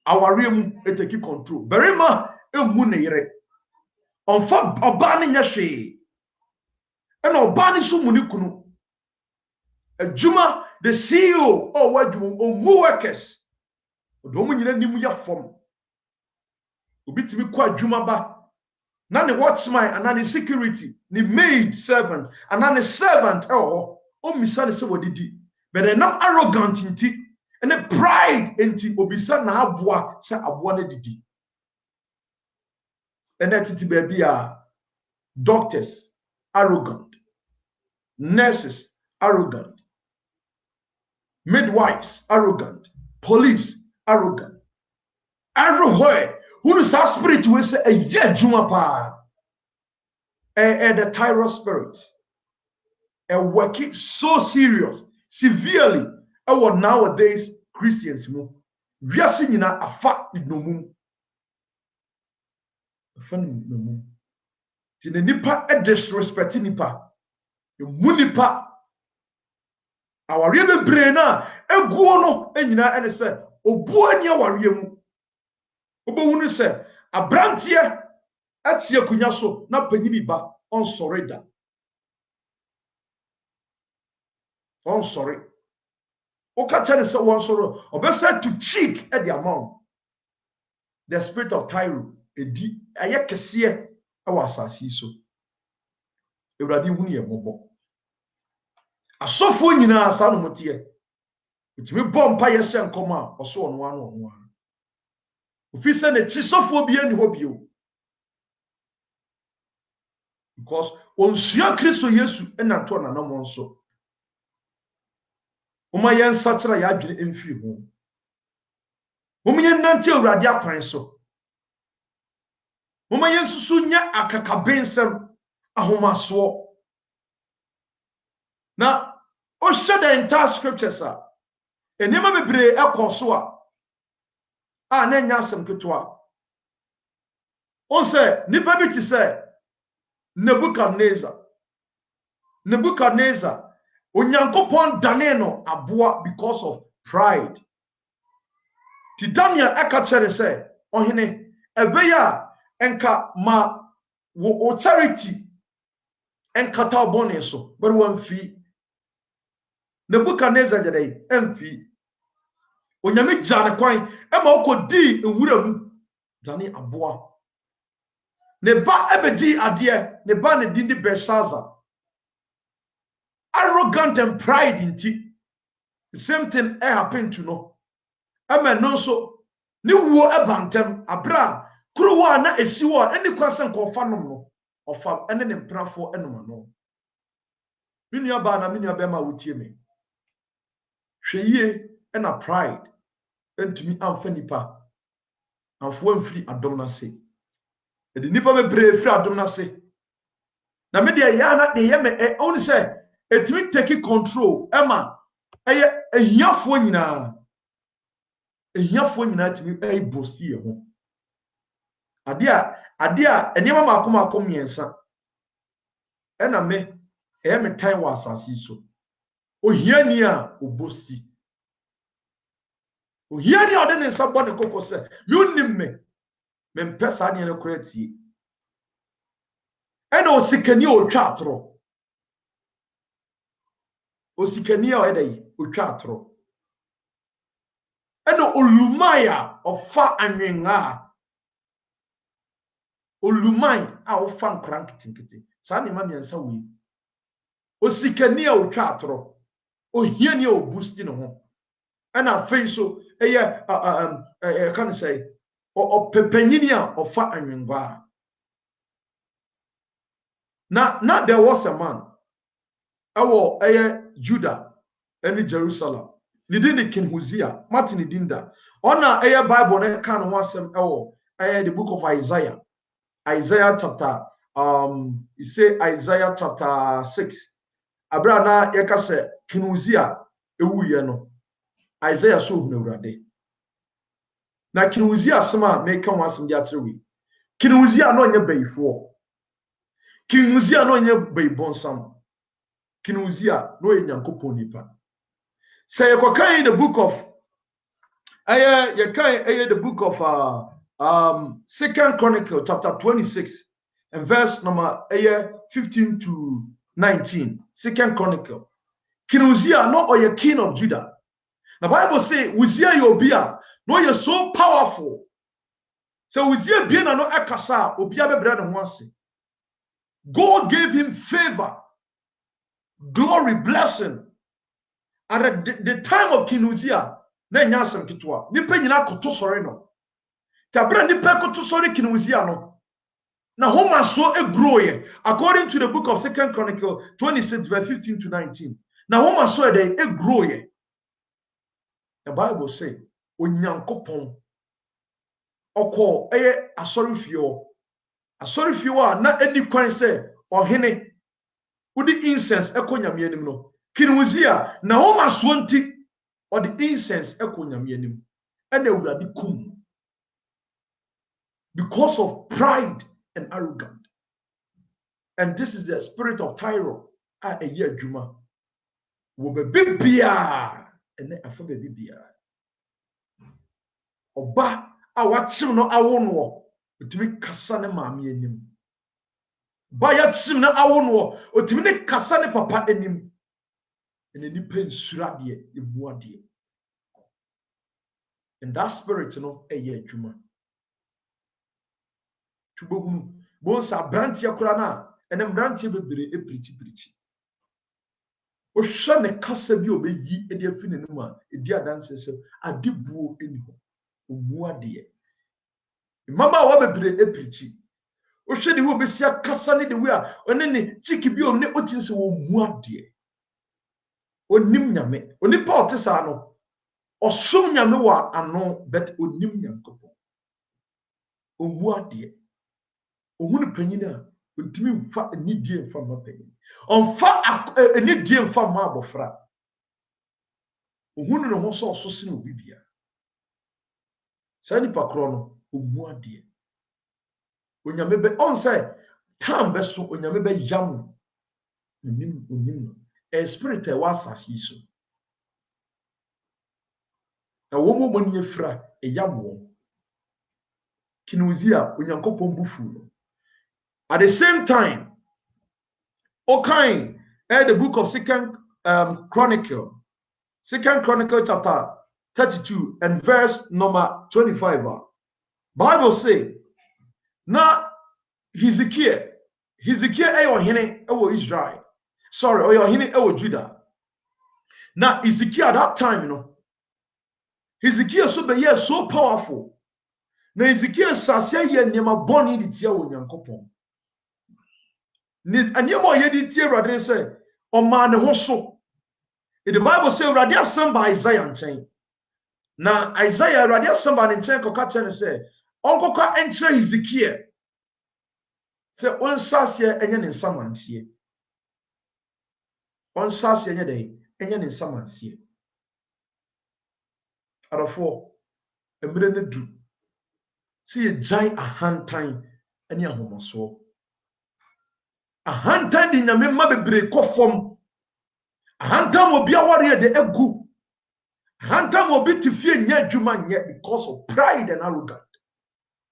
Speaker 1: Aware mu eteki control. Berima emu ne yere. Onfa oba ne nya hwe. E na oba ne so mu ne kunu. Adwuma the CEO or wadwum omu workers. Odomu nyina nimu ya fom. Obitimi kwa adwuma ba. Na ne watchman and ne security, ne maid servant and ne servant o misa ne se wodidi. But enam arrogant inti and pride inti obisa na aboa se aboa na didi. And that it baby doctors arrogant, nurses arrogant, midwives arrogant, police arrogant. Everywhere, who is our spirit will say a year juma pa. and the tyrant spirit and working so serious severely our nowadays Christians mo wiase nyina afa nomum ti ne nipa disrespect nipa emu nipa aware bebre na eguo no enyina ene se obu ani aware mu obewunu se abrantie atie kunya so na panyini ba on sorry da on sorry o ka tell say one sorrow obese to cheek at the amount the spirit of Tyro edi aye kese e wa asasi so ewrade hunu ye bobo asofo nyina asa no mote etimi bompa ye hye nkoma oso ono ano ofi se ne chi sofo bi ani ho bio because onsua Kristo Yesu enanto na namo nso oma yen sachira ya adwene emfiri ho omunye nante ewrade akwan so oma yen susu nya akakabensem ahomaso na o share the entire scriptures enema bebre ekoso a na nya asem ketoa on say nipa bi ti say Nebuchadnezzar onyankopon dane no aboa because of pride ti Daniel akachere say ohene ebeya enka ma wo charity enka ta bone so but one fee Nebuchadnezzar jadai emfi onyame jane kwan ema okodi enwura mu dane aboa ne ba ebedi ade ne ba ne dindi Belshazzar arrogant and pride inti the same thing happened to no ema no so ni wo ebantem abra kuruwa na esiwo eni kwasen kofa nom no ofa ene ne mprafo enoma no minia ba na minia be ma wotie me hweye ena pride entimi amfa nipa amfo amfiri adom na se edi nipa bebre firi adom na se na me de ya na de ye me oni se etimi take control ema eye ehiafo nyina timi bosti ye ho ade a enema makoma miensa ena me eye me time wa asasi so ohiani a obosti ohiani ade ne nsa bɔ ne kokɔ sɛ yunim me mpesa ne ne koratie ena osikani otwa atoro osikani a ɔyɛ otwa atoro ena olumaya ɔfa anwenga olumai a ɔfa nkran kitinkiti saa ne ma miensa wi osikani a otwa atoro ohiani a obusti ne ho ena afei so eye can say o pepanyini a ofa anwengwa na there was a man ewo eye Judah and Jerusalem ni din King Hosea Martin dinda ona eye Bible na kan ho asem ewo eye the book of Isaiah chapter you say Isaiah chapter 6 abra na yeka se King Hosea ewuye no Isaiah so hu Awurade na King Hosea asema make kan wasem dia trewi King Hosea no nye bayifo King Hosea no nye bayibonsam King Hosea no enyankopon nipa say yekokan the book of the book of 2nd Chronicle chapter 26 and verse number 15 to 19 2nd Chronicle King Hosea no oye king of Judah. The Bible say Hosea yobia no ye so powerful. So Hosea bien no ekasa obia bebre ne ho ase. God gave him favor, glory, blessing. At the time of King Hosea, na nyasem kitwa. Nipa nyina koto sori no. Tabra nipa koto sori King Hosea no. Na homa so grow ye. According to the book of 2nd Chronicle 26 verse 15 to 19. Na homa so e grow ye. The Bible say onyankopon oko asori fio a na eni kwan say ohene udi incense eko nyame anim no King Uzziah na o maso nti or the incense eko nyame anim and Awurade kum because of pride and arrogance. And this is the spirit of Tyro a year juma wo be bibia ene afa be bibia oba a watim no awo no otimi kasa ne maame anim ba ya tim no awo no otimi ne kasa ne papa anim ene nipa nsura de emu ade. And that spirit no a year juma tubogunu bonsa brantia kura na ene brantia bebere eprichi o hwa ne kasa bi obeyi e de afi nenum a e di adanse se adebuo eni ho omu ade mama wa bebere eprichi o hwe de wo besia kasa ne de we a one ne chiki bi o ne otin se wo mu ade onim nyame onipa otesa no osom nyame wa ano bet onim nyankopon omu ade ohunu panyina ontimi mfa anidie mfa ma panyin onfa anidie mfa ma abofra ohunu no ho so sene obibia sani pakro no omu ade onyame be on say tam be so onyame be yam onim a spirit e was asiso na wo mo moni efra e yam wo King Uzziah onyankopon bufu. At the same time, okay, the book of Second Chronicle chapter 32 and verse number 25. Bible say, now Hezekiah ayo hene ewo Israel. Sorry, oyo hene ewo Judah. Now Hezekiah at that time, Hezekiah so powerful. Na Hezekiah sase ye niema boni di tia wo Nyankopon. Ni aniema ye di tia Awurade say o ma ne ho so. The Bible say Awurade asem ba Isaiah nchen. Na Isaiah Awurade asem ba ne nchen koka che ne say onkoka enkyere Hezekiah. Say on sase enye ne nsamansie. On sase enye dey enye ne nsamansie. Arafo emre ne du. See a giant a hand time any ahomaso. A hand time di nyame ma bebre kofom. A hand time will be a warrior de egu. A hand time will be to fear nya adwuma nye because of pride and arrogance.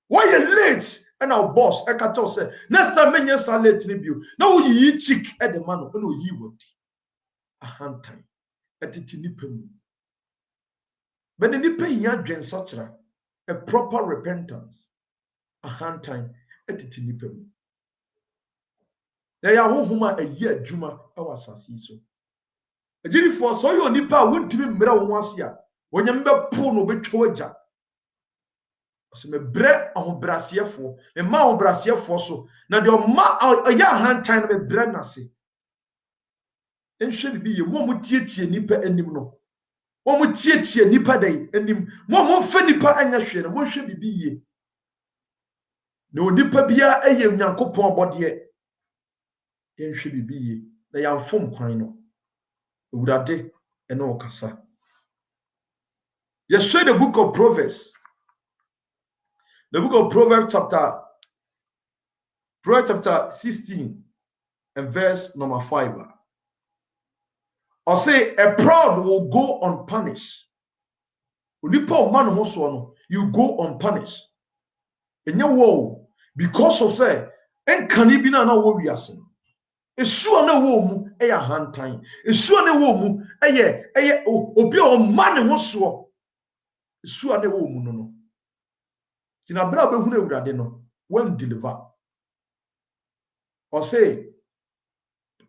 Speaker 1: Why you late and our boss I can tell say next time men yes late review. Now you chick at the man no yi word. A hand time at it nipa mu. But the nipa nya dwen sachra a proper repentance. A hand time at it nipa mu. Na ya hohoma ayi adwuma awa asase so. Ejiri for so yo nipa wontimi mmira wo ase a wonyam be po no betwo agya. So me bre ahobrasiefo, me ma ahobrasiefo so na de ma aya hand time me bre na se. Enhwe bi ye mo tietie nipa anim no. Mo tietie nipa dai anim. Mo fa nipa anya hwe no mo hwe bibi ye. Na onipa bia eye Nyankopon obode enhwe bibi ye na yamfom kwan no Ewurade ene okasa. Yes, the book of Proverbs. The book of Proverbs chapter 16 and verse number 5. Or say a proud will go unpunished. Onipa man ho so no, you go unpunished. Enye wo because of say enkani bi na wo wiase. Esuo na wo mu eya hantan. Esuo na wo mu eye obi o ma ne ho so. Esuo na wo mu no. Kina bra be hunu Awurade no, when deliver. Or say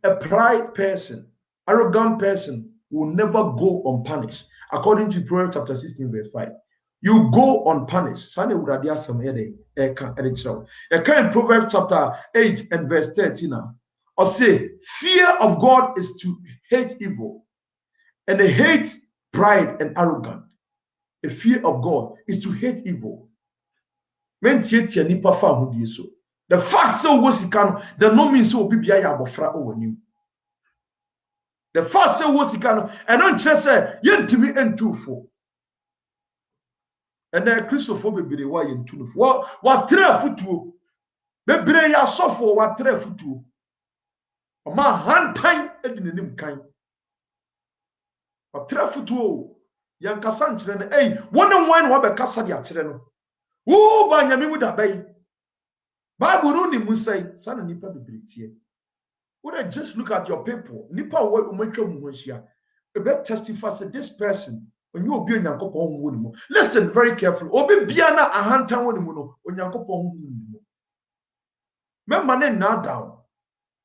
Speaker 1: a pride person, arrogant person will never go unpunished. According to Proverbs chapter 16 verse 5. You go unpunished. Sane Awurade asem ye dey e ka e chiro. E kan Proverbs chapter 8 and verse 13 now. Or say, fear of God is to hate evil, and they hate pride and arrogance. The fear of God is to hate evil. Men tietia nipa fa hodie so. The fact say wo sika no the no mean say obi bia ya abofra o wanim. The fact say wo sika no and don't just say yentimi entufo. And then Christopher bebre wa yentufo. Wa tre futuo. Bebre ya sofo wa tre futuo. Oma hantan edi nenim kan. Wa tre futuo. Yan kasa nkyere no wone wan wa be kasa dia kyere no. Wo ba nyame mu da bai. Bible no ni mu sai sana nipa bebre tie. Would just look at your people? Nipa wo umatwa mu hwahia. E be testify say this person when you obi onyankopon wo ni mu. Listen very carefully. Obi bia na ahantan wo ni mu no onyankopon wo ni mu. Memma ne na down.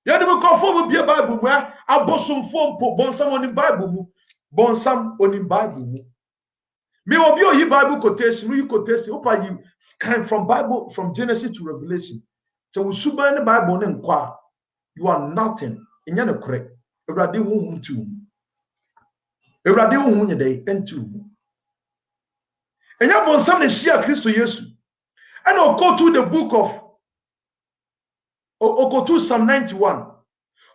Speaker 1: Ya de me confirm bia Bible mu abosomfo mpo bonsam oni Bible mu. Bonsam oni Bible mu. Me obi oyi Bible quotation, you quotation, opa you kind from Bible from Genesis to Revelation. So we suba in the Bible ne nkwa. You are nothing. Inya ne kore. Ewrade wo hu tu. Ewrade wo hu nyedai entu. Enya bonsam ne shia Kristo Yesu. And go to the book of go to Psalm 91.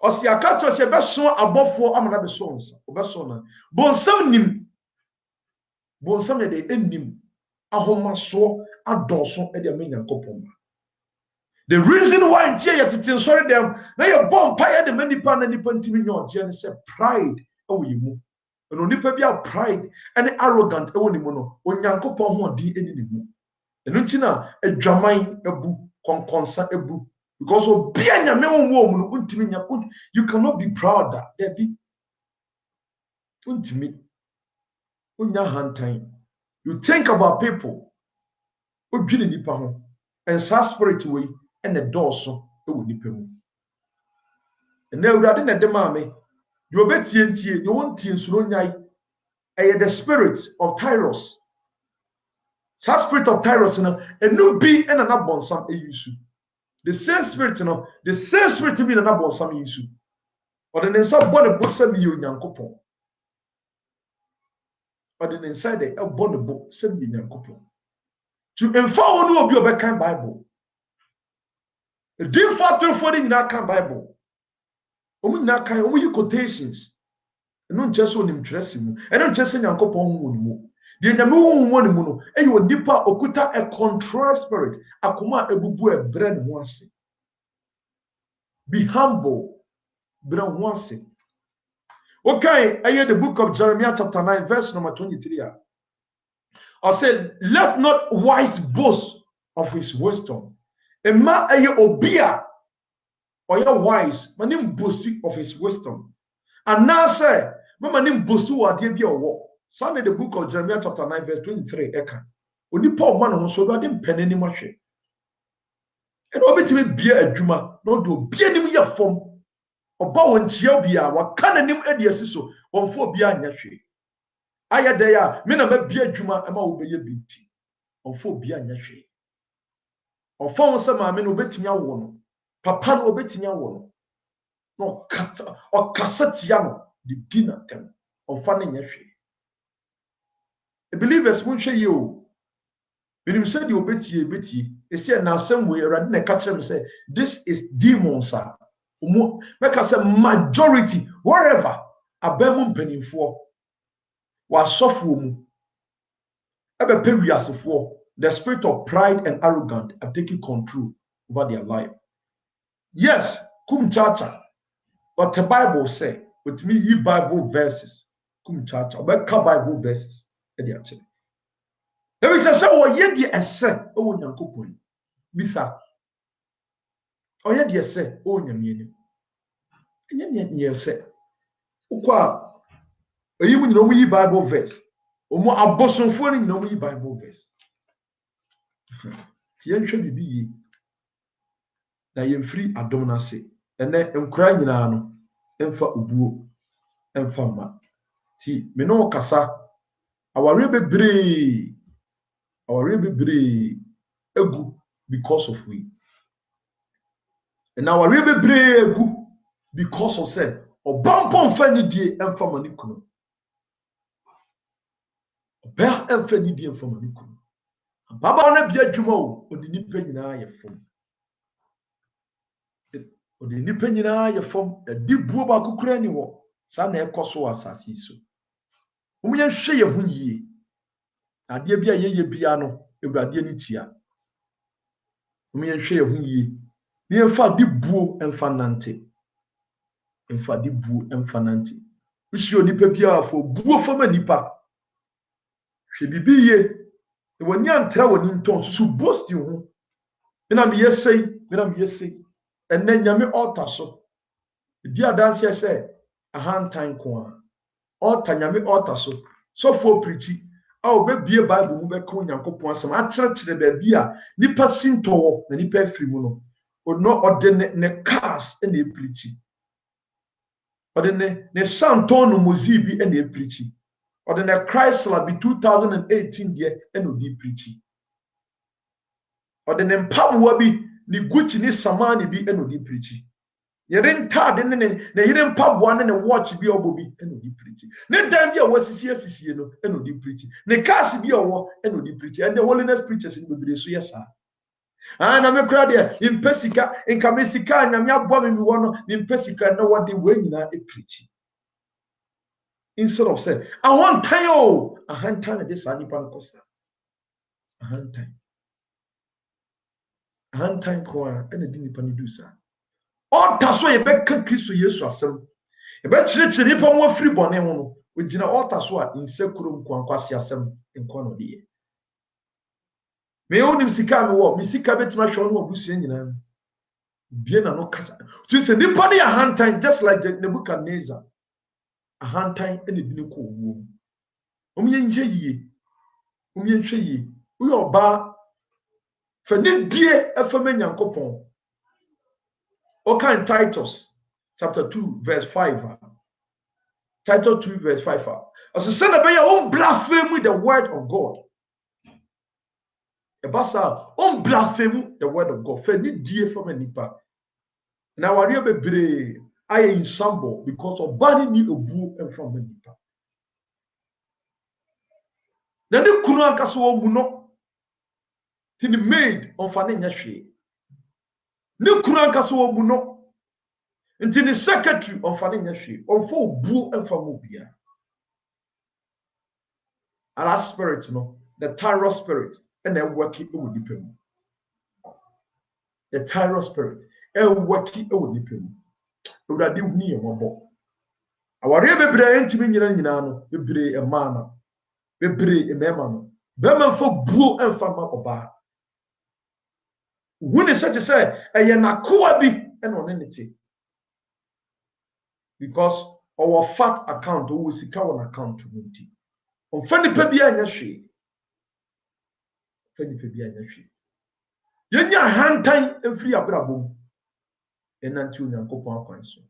Speaker 1: Osi akato se beso abofo amana beso nsa. Obeso na. Bonsam nim. Bonsam nyedai ennim. Ahomaso adoso e de amenyankopon. The reason why in here you sorry them now you bomb pie the many pan and nipa ntimi nyo je say pride ewo yimu no nipa bia pride and arrogant ewo ni mu no onyankopon ho di eni ni mu eno ntina adwaman ebu konkonsa ebu because obi anyame wo mu no ntimi nya you cannot be proud that there be ntimi onya hantan. You think about people odwini nipa ho and sa spirit way and the doorso ewo nipa mu. And now Ewurade na de ma me you obetie you won tie nsuro nyai the spirit of Tyros. That spirit of Tyros no enu bi and na bonsam eyusu. The same spirit no the same spirit bi na bonsam eyusu. Or the nsa bɔ ne bo sɛ bi Onyankopɔn. Or the inside the bɔ ne bo sɛ bi Onyankopɔn. To emfa one obi obekan Bible. The deep factor for the nyina kan Bible. Omu nyina kan omu yi quotations. No nkyɛ sɛ onim twerɛse mu. Ɛno nkyɛ sɛ Nyankopɔn ho mu. The nyame wo ni mu no ɛyɛ onipa okuta a control spirit akoma ebubu ebre ne ho ase. Be humble, bra ho ase. Okay, ɛyɛ the book of Jeremiah chapter 9 verse number 23. I said, let not wise boast of his wisdom. Emma ɛyɛ obia ɔyɛ wise, manim boast of his wisdom. And now say, manim boast wa de bia ɔwɔ. Sunday the book of Jeremiah chapter 9 verse 23 eka. Onipa ɔma no so do ade mpanani mahwe. And obetimi bia adwuma, no do bia nim yɛ fom. Oba won chia bia waka nanim ade asiso, wonfo bia anya hwe. Aya dey a me na ma bia adwuma ma wo beye binti. Wonfo bia anya hwe. Ofo won se ma me no obetimi awo no. Papa no obetimi awo no. No kata o kasatia no di dina tem. Ofa na nya hwe. Believers mun hwe you. When said you betie, they say na some way Awurade na catch them say this is demons are. Make us a majority wherever abemu mpanimfo wa sofo mu ebe pe wiasefo the spirit of pride and arrogance are taking control over their life. Yes, kum chacha, but the Bible say with me ye Bible verses kum chacha obeka Bible verses e dey actually. Let me say wo ye di ese e wo Nyankopon bisa o ye di ese o nyame ni enye ni ese ukwa eyi mu nyina mu yi Bible verse omo abosonfo ni nyina mu yi Bible verse tie nhwe bibi yi na ye mfiri adom na se ene nkura nyina no emfa obuo emfa ma ti me no kasa aware bebre egu because of we. And our ribe egu because of say obampo mfa ni die emfa mani kunu. Oba emfa ni die emfa mani kunu. Baba na bia adwuma o odi nipa nyina ye fom. odi nipa nyina ye fom di buo ba kokura ni wo sa na ekoso asase so omuye hwe ye hunyi ade bia ye bia no ewurade ni tia omuye hwe ye hunyi ni emfa di buo emfa nante emfa di buo emfa nante usio nipa bia fo buo fama nipa hwe bibi ye e woni antra woni nton su bosti ho ina me yesei enne nyame altar so di adanse se ahantan ko a altar nyame altar so for preachi a obebie bible mu beka onyankopon asem a kyerɛkyerɛ ba bia nipa sintowo na nipa afiri mu no ono ode ne cars na e preachi ode ne santon no mozibi na e preachi ode ne Chrysler bi 2018 de na odi preachi ode ne mpaboa bi ni Gucci ni Samani bi na odi preachi yere ntade ne yere mpaboa ne watch bi obobi na odi preachi ne dan bi a wasisi asisie no na odi preachi ne cars bi owo na odi preachi and the holiness preachers in bibire so yesa na me kura de impesika inkamesika nyame aboa me wo no ne impesika na wode we nyina e preachi instead of say I want time a hantan de sa nipa nkosa a hantan ko a na di nipa ni dusa altar so ye beka Kristo Yesu asem e be kyerɛkyerɛ nipa mo afiri bɔne ho no ogina altar so a insekuro nkwankwase asem nkɔ no de me onim sika me wo me sika betima hwe no obusua nyina bie na no kasa so say nipa ne hantan just like Nebuchadnezzar a hantan ene di ne ko wo omye nhye yie uyo oba fa ne die afama nyankopon okay in Titus chapter 2 verse 5 Titus 2 verse 5 as a son of your blaspheme the word of God ebasa blaspheme the word of God fa ne die fama nipa na wari bebre aye in sambo because of bani ni obu enfama nipa na ne kunu ankaso wo mu no tini maid onfane nya hwe ne kunu ankaso wo mu no nti ne secretary onfane nya hwe onfo obu enfama obia ala spirit no the tyrant spirit and e working e wodi pem the tyrant spirit e working e wodi pem ewurade huni ye mobo aware bebre entimi nyina no bebre e mana bebre e mema no bema fo buo enfama oba huni se say eye nakoa bi e no ne nete because our fat account o sika won account nti on fani pa bia anya hwe yenya hantan efiri abrabom enanti onyankopon akwan so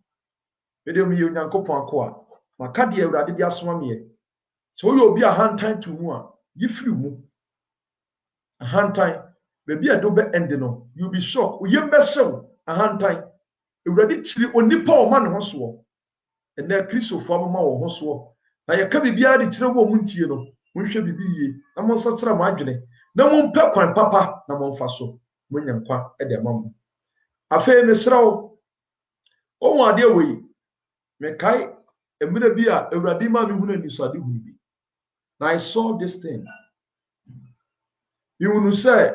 Speaker 1: medem ye onyankopon akoa maka de awurade de asoma me so yo obi a hantan to mu a yifiri mu a hantan bebi a do be end no you be shocked uyem be sew a hantan awurade chiri onipa o ma ne ho so and na Kristofo amama wo ho so na ye ka bibia de chire wo muntie no monhwe bibi ye na mo nsakyera mo adwene na mo mpa kwan papa na mo mfa so mo nyankwa e de mam afa mesrawo o mo ade we me kai emira bi a awurade ma me hunu ani so ade hunu bi na I saw this thing you know say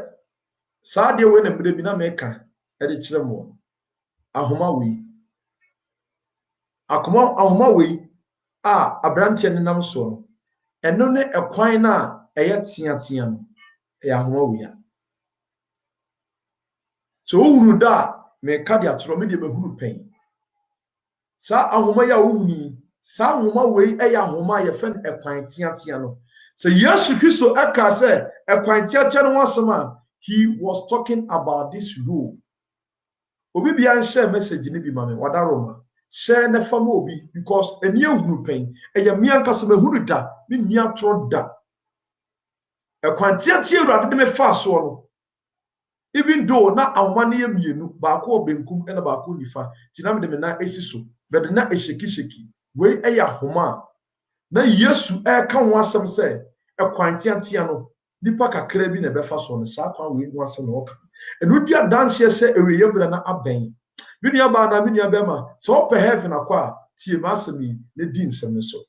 Speaker 1: sa ade we na emira bi na me ka e de chire mo ahoma we akoma ahoma we a abrante ne nam so no eno ne ekwan na eye tia no e ahoma we ya so ohunu da me ka de atoro me de behunu pen sa ahoma ya ohuni sa ahoma we e ya ahoma ye fen ekwan tia no so Yesu Kristo aka say ekwan tia no wasema he was talking about this rule obi bia nshare message ni bi mame wada Roma share na fama obi because eni ehunu pen eye me ankasa behunu da me ni atoro da ekwan tia urade de me fa so no even though na ahoma na ye mienu ba ko obenkum na ba ko nifa ti na me de me na esi so be de na esheki we eya ahoma na Yesu e ka ho asem se ekwan tia no nipa kakra bi na be fa so no sa kwa we ho asem no ka enu dia danse se eweye bra na aben Minia ba na minia bema. So pe heaven akwa tie masemi ne di nsem so.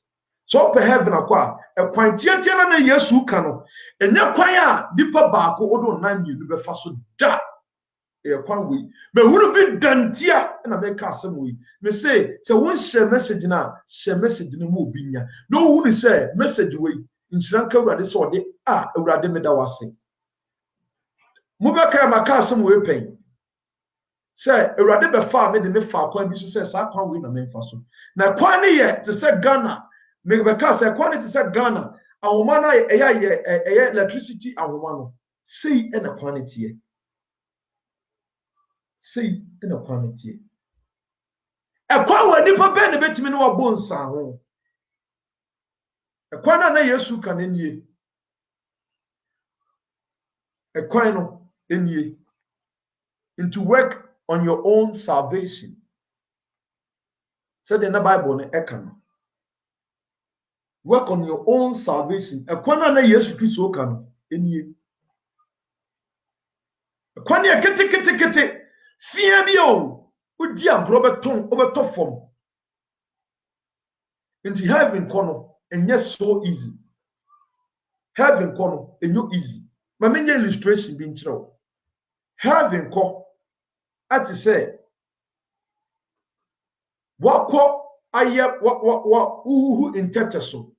Speaker 1: So pe heaven akwa e kwan tie na Yesu ka no. Enye kwan a nipa baako odo nan mienu be fa so da. E kwan we. Me hunu bi dantia na me ka asem we. Me say won share message na share message no mo obi nya. No hunu say message we nchiranka urade so de urade me da wase. Mo be ka maka asem we pen. Say urade be fa me de me fa kwan bi so say sa kwan we na me fa so. Na kwan ne ye te say Ghana. Me be ka say kwan ne te say Ghana. Ahoma na ye electricity ahoma no. Sei e na kwan ne tie. Sei in a quantity. A quan nipa ben the betimi no wabo nsa ho. A quan na Yesu kan enie. A quan no enie. Into work on your own salvation. Said in the Bible ne ekan. Work on your own salvation. A quan na Yesu Kristo kan enie. A quan ya kete. Fear me o. Udi agro beto form. Into heaven kono and yes so easy. Heaven kono and you easy. My main illustration being true. Heaven ko ati say wako aye wa uhu intete so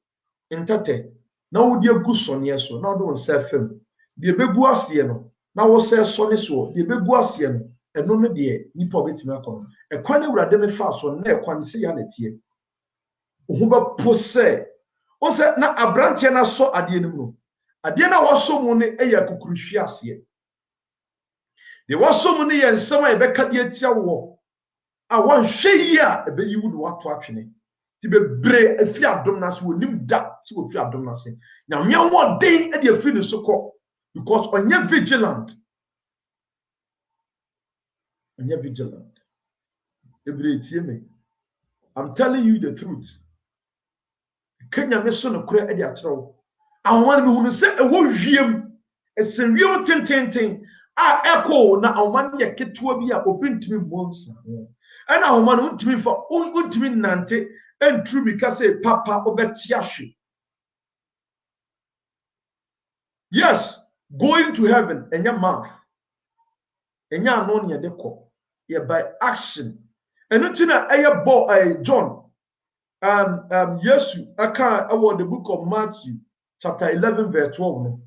Speaker 1: intete na wo de agu sonye so na do nsa fam de begu ase no na wo se so ne so de begu ase no eno no de nipa obetimi akọ e kwan awurade me fa so na e kwan se ya na tie ohu ba pose o se na abrante na so ade nim no ade na wo so mu ne eya kukuruhwi ase de wo so mu ne ye nsem a be ka de atia wo a won hwe yi a ebe yi wudu wato atwene ti bebre afi adom na se wonim da se wo fi adom na se nyame won den e de afi ne so kọ because onye vigilant ebre tie me I'm telling you the truth Kenya me so no kura e de akyerɛw ahoma me hunu se e wo hwiem e se wiem tententen a echo na ahoma ne ketewa bi a obi ntimi monsa and ahoma no ntimi fa ntimi nante entru mi ka say papa obeti ahwe. Yes, going to heaven enya mouth enya no ne de kɔ ye by action enu ti na eye bo John Yesu aka about the book of Matthew chapter 11 verse 12 no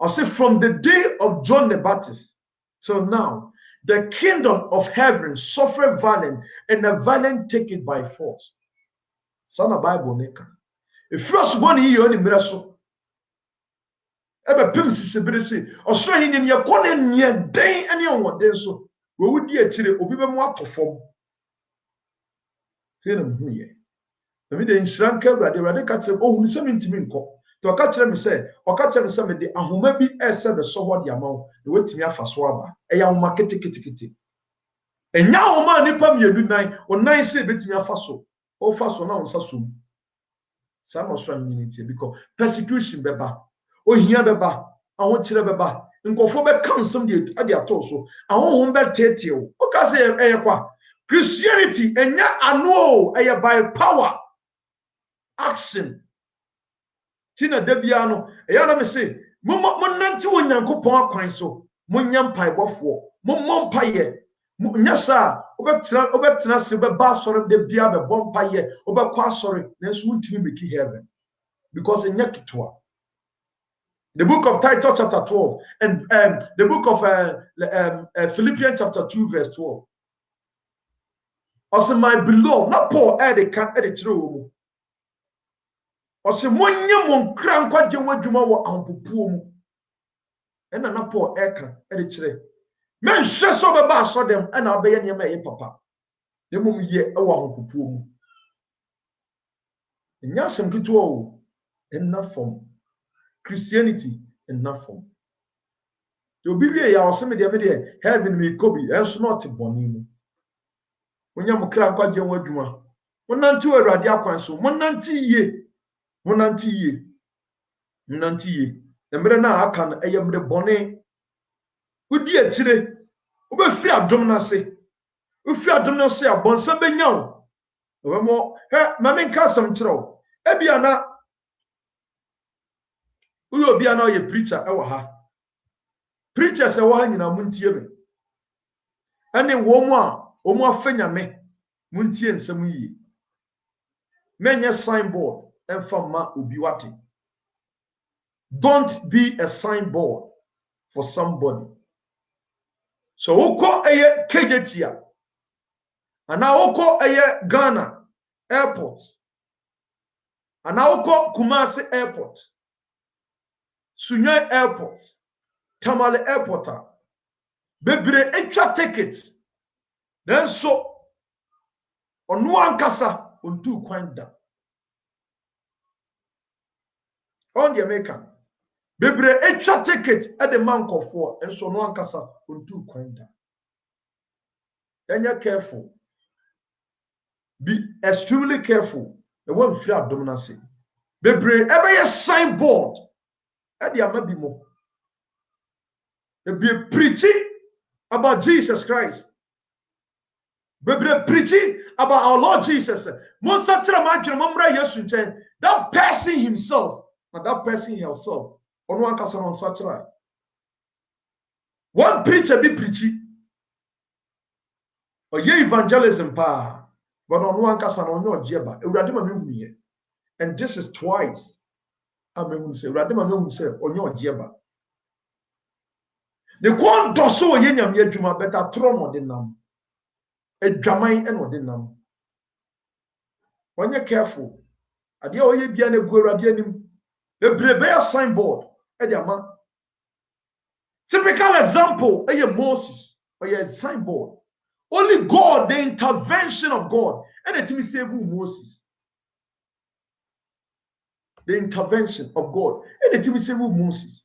Speaker 1: I say from the day of John the Baptist till now the kingdom of heaven suffer violence and the violent take it by force. Sana Bible neka if first one here on the so ebe pim sisibirisi osoro hin ne yakọ ne nye den ene onwode so we wudi akire obi be mu atofom hena mu ye na me de nshran ka awurade ka kire ohun se mintimi nkọ to ka kire me se o ka kire me se me de ahoma bi ese be so ho de amaw na wetimi afa so aba eya ahoma kete enya ahoma nipa mienu nan o nan se betimi afa so o fa so na onsa so some Australian unity because persecution beba ohia beba ahon kire beba nkofo be kam some de ade ato so ahon be tetew o ka say kwa Christianity enya ano by power action tina dabia no eya na me say mo nanti wonyankopon akwan so monya mpaibofo mo mpaye nyasa obetena se be ba soro de bia be bompaye obekwa soro na so ntimi meki heaven because enya kitwa. The book of Titus chapter 12 and the book of Philippians chapter 2 verse 12. Also my beloved, not Paul the can edit through. Also monya mon kran kwaje wadwuma wo ampopuo mu. And na Paul can edit through. Men hwe so be ba so dem and obeye niam eye papa. Dem mum ye e wo ampopuo mu. Enya sem kitwa o enough from Christianity enough from. The Bible ya oseme de heaven me kobi enso not boni mu. Wonya mukra kwaje wadwuma. Wonanti awurade akwan so, monanti ye. Emre na aka na eyemre boni. Udi akire, obefiri adom na se. If you don't know, say a bonsa benyo. More, Mammy Casam Tro. Ebiana. Uyo biana ye preacher, ewaha. Preachers a one in a muntiebe. Any woman, Omo Fenyame, Munti and Samuyi. Many signboard, and Fama Ubiwati. Don't be a signboard for somebody. So, Oko Eye Kejetia, and now Oko Eye Ghana Airport, and now Oko Kumasi Airport, Sunya Airport, Tamale Airport, Bebre extra tickets. Then so, on one kasa, on two kwanda. On the American. Bebre extra ticket at the monk of 4 and so no kasa on two kwanda. Then you're careful. Be extremely careful. The one free abdominal say. Bebre ever signboard at the Amabimo. They be preaching about Jesus Christ. Bebre preaching about our Lord Jesus. That person himself, and that person himself, on one case on such right. One preacher be preaching, or ye evangelism pa, but on one case on your jeba, and this is twice. I mean, say, Radima say, on your jeba. The one doso yenyam yeduma better throne or the nam. A jamai and or the nam. When you're careful, adia oye biane gwera dianim. The brebe signboard, ediama. Typical example, Moses, or a signboard. Only God, the intervention of God, and the Timmy say Moses. The intervention of God, and the Timmy say Moses.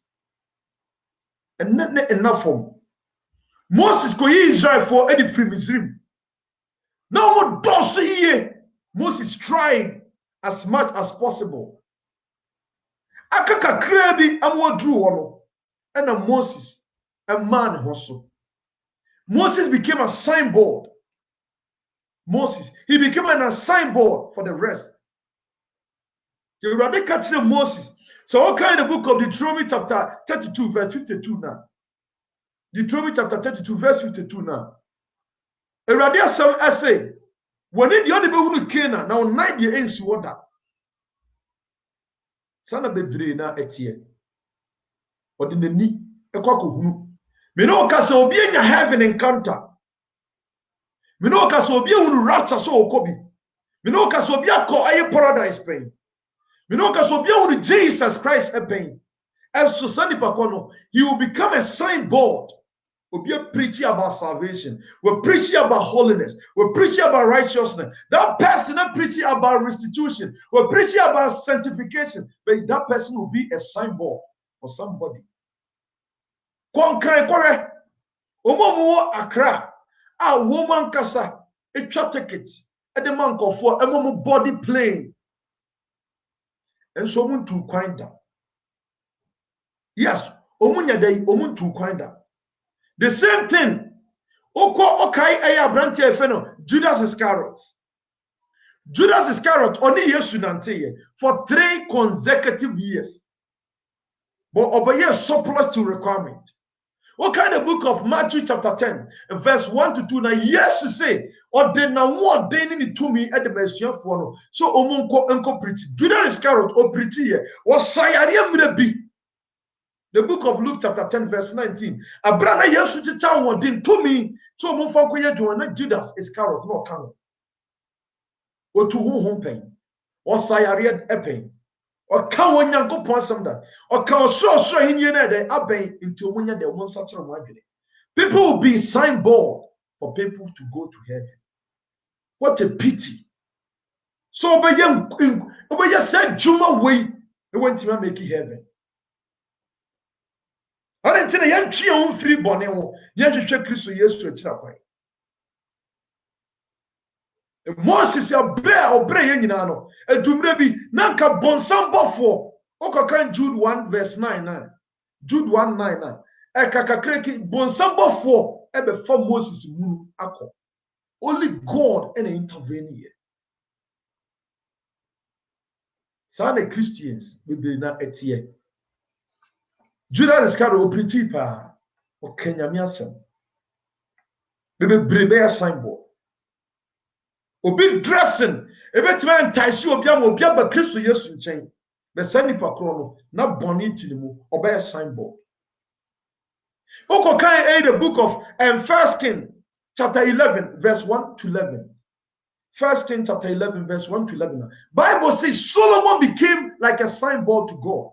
Speaker 1: And not enough for Moses go Israel for any free Misrim. Now what does he? Moses trying as much as possible. Akaka krebi amwo drew one. And a Moses, a man also. Moses became a signboard. Moses, he became a signboard for the rest. You rather catch the Moses. So what kind of book of Deuteronomy chapter 32 verse 52 now? Deuteronomy chapter 32 verse 52 now. A rather some essay. When the other people who came now 9 years water. Sana bebre na etie. Or in the knee, a quack. Me no kasa obi enya heaven encounter. Me no kasa obi unu rapture so okobi. Me no kasa obi akọ aye paradise pain. Me no kasa obi unu Jesus Christ e pain. As to send pakono, he will become a signboard. Obi preaching about salvation. We're preaching about holiness. We're preaching about righteousness. That person not preaching about restitution. We're preaching about sanctification. But that person will be a signboard for somebody. Kore omomo Accra a woman kasa etwa ticket e de man kofo emomo body plane enso omuntu kwanda. Yes, omunya dai omuntu kwanda. The same thing oko okai eya branch efeno Judas Iscariot. Judas Iscariot oni Yesu nante for 3 consecutive years. But over here surplus to requirement. What kind of book of Matthew chapter 10, verse 1 to 2? Now, yes, to say, or then now what they need to me at the best year for no. So, Omonko uncle preach. Judas Iscariot or preach here. What Sayariam be? The book of Luke chapter 10, verse 19. Abrana yes to town what didn't to me. So, Monfanko Yajuana Judas Iscariot no count. Or to who home pain. Or Sayariad epain. Or can one young go point some that, or can so in your net abay into when you're the one such a one. People will be signboard for people to go to heaven. What a pity. So by young said Juma way, they went to make it heaven. I didn't tell a young child free bonnet, yet you check Christ years to a chapel. Moses ya bear or bray in ano, and to maybe Nanka Bonsam Buffo, Okakan Jude 1 verse 9. Jude 1:9. A Kakakreki Bonsam Buffo, ever for Moses Moon Ako. Only God and intervene here. Some Christians will be not at here. Judas Iscariot preached or Kenya Miasem. Baby brebe signboard. Obi dressing. Ebe tima entaisi obi aba Kristo Yesu nchen. Be send nipa kro no na boni tinimu oba signboard. Oko kan the book of 1 King chapter 11 verse 1 to 11. 1 King chapter 11 verse 1 to 11. Bible says Solomon became like a signboard to God.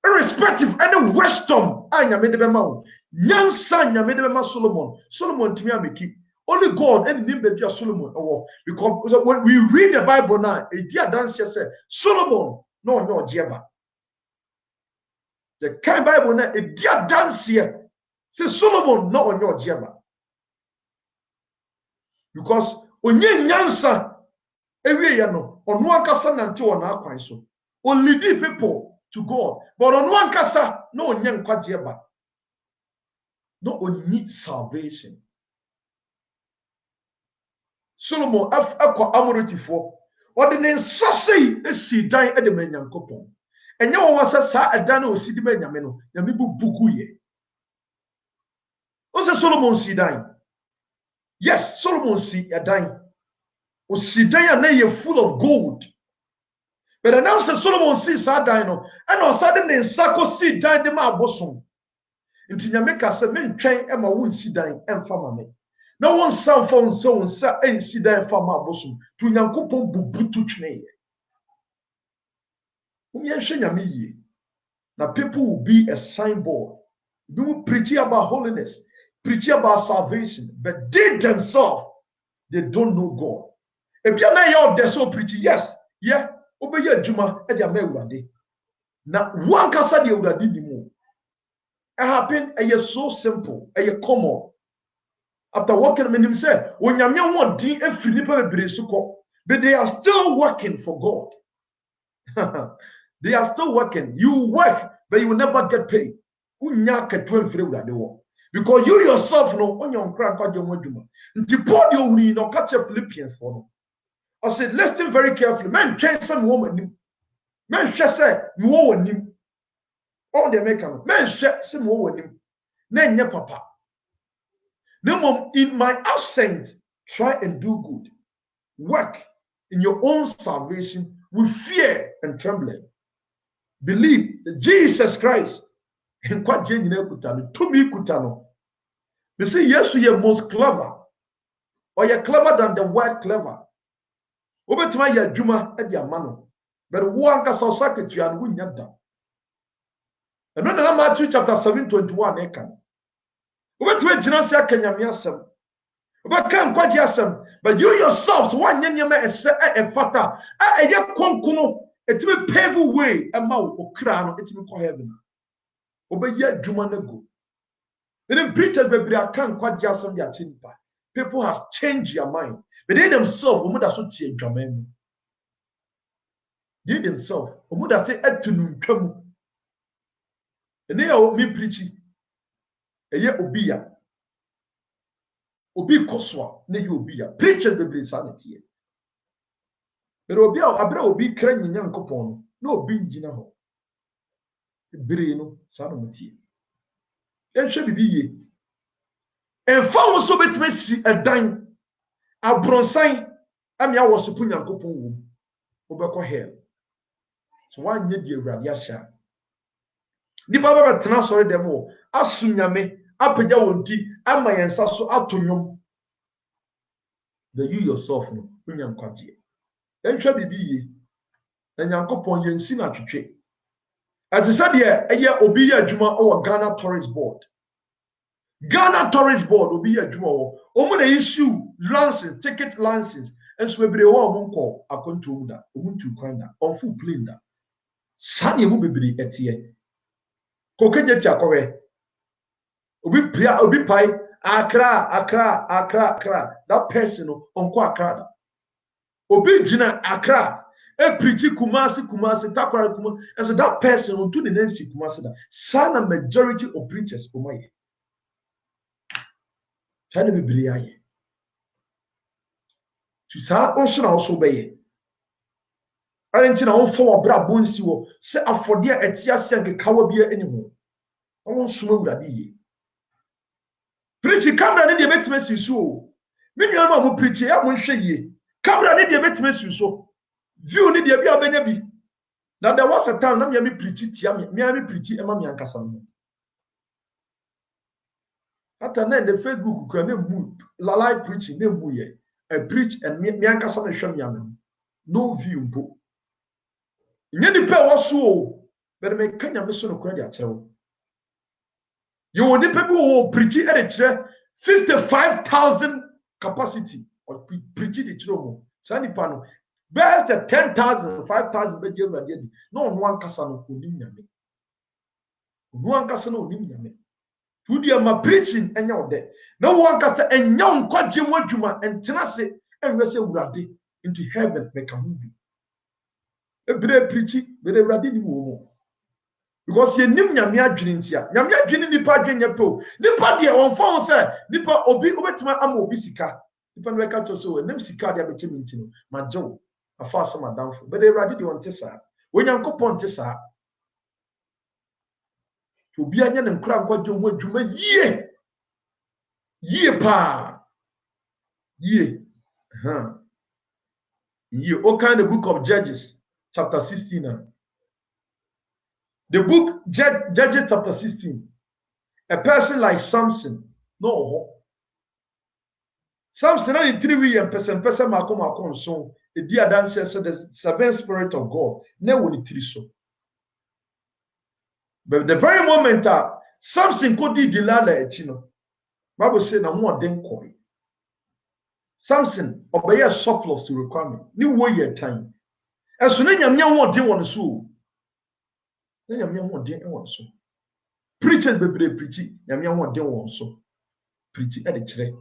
Speaker 1: Irrespective of any wisdom, anyame de bema nyansa anyame de bema Solomon timi ameki. Only God and him baby Solomon. Because when we read the Bible now, a dear dancer said Solomon no Jeba. The kind Bible now, a dear dancer says Solomon no Jeba. Because onye nyansa ewie ya no onu akasa nante wona akwan so. Only the people to God, but onu akasa no onye nkwaje ba. No one needs salvation. Solomon akwa amorotifo odine nsase esi dan e de manyankopon enye won wasa sa adan na osi de manyame no nyame bubugu ye o se Solomon si dan. Yes, Solomon si adan o si dan na ye full of gold, but now say Solomon si sa dan no and o sa de ne nsako si dan de ma abosom nti nyame ka se mentwen e ma won si dan emfa ma me. No one sound phone so sa ensi dan fa ma bosom to nyankopon bubutu twene. Unyehwe nyame yie. Now people will be a signboard. They will preach about holiness, preach about salvation, but they themselves, they don't know God. If you are not there so preach, yes, yeah, obey your juma e dia mewurade. Na one kasa de urade ni mu. It happen so simple, common. After working, meaning say, when you want din every nipa bebre suko, but they are still working for God. They are still working. You work, but you will never get paid. Because you yourself know on your crack on your moduma. No catch a Philippians for no. I said, listen very carefully. Man, change some woman. Man, she said, no one. All the American man, some woman. Name your papa. No, in my absence, try and do good. Work in your own salvation with fear and trembling. Believe that Jesus Christ. And quite genuine kutano. To me kutano. You see, yes, you are most clever. Or you're clever than the word clever. Over to my juma at your mano. But one can so sakit you and win that down. And then Matthew chapter 7:21 ekan. Over to my Genesis Kenya miasem. But you yourselves, one yenyama a fata, a yakonkuno, it will pave way a mouth or crown, it will call heaven. Obey yet Jumanego. Then preachers baby I can't quite just on their chimpa. People have changed their mind, but they themselves, Omuda so tea Jaman. They themselves, Omuda say et to num come. And they are me preaching a year obia. Obi koswa na you obia preacher be insanity but obia abra obi kra nyinya nkopon na obi ngina ho ebere no sa no mutie enhwe bibi ye emfa wo so betime si edan abronsan amia wo so punya nkopon wo obekọ hell so wanye di awurade ahya di baba betena sori dem wo asunyame apagya wonti ama yensa so atonyom the you yourself no unya nkwaje enhwe bibi ye na nyankopon yensi na twetwe ati said eye obi ye adwuma o Ghana Tourist Board obi ye adwuma o omo na issue license ticket license enso bebre wo omo nko akonto mu da omo ntu kwan da on full plane da sane mu bebre etie kokeje ti akowe obi pai Accra. That person on Accra. Obi Jina Accra. A preachy Kumasi, Takwara Kuma. And so that person on to the Nancy Kumasi. Sana majority of preachers for my. Can be Briaye. to sa also na also be arenti na won fo obra bonsi wo se afode a etia se nke kawa bia eniho won suma wurade ye preach camera ne de betima sisu o me nua ma mo preach ya mo hwe ye camera ne de betima sisu view ne de bia obenya bi na there was a time na me preach tia me preach e ma me ankasa no ata na the Facebook kura na mu live preaching na mu ye I preach and me ankasa me hwe me am no view mpo nye ni pe waso o but me kanya me so no kura de akyerɛw you will need people who preach at a 55,000 capacity or preaching the chromo. Sani pano. Best 10,000, 5,000 be jeru ade. No one kasa no onim nyame. No one kasa no onim nyame. Tudi am preaching enya ode. No one kasa enya nkwaje mu adwuma entena se enwe se wurade into heaven make a movie. Ebre preaching be the wurade ni wo. Because ye nim nyame adwene ntia nyame adwene nipa adwene po nipa de on phone say nipa obi obetima ama obi sika nipa no ka to so nim sika de abetimi ntino majo afa asem adamfo but they ready de on tesa onyankopon tesa to obi anya ne nkura nkwajo mu adwuma yie pa yie o kind the book of Judges chapter 16. The book Judges chapter 16. A person like Samson, no. Samson only 3 weeks person makom so a dear dancer said the seven spirit of God. Never will it so. But the very moment that Samson could do Delilah echino, Bible say na more than koi. Samson obey a surplus to requirement. New way your time. As soon as you want to one so. So preachers be preaching nyame won den won so preach e de kire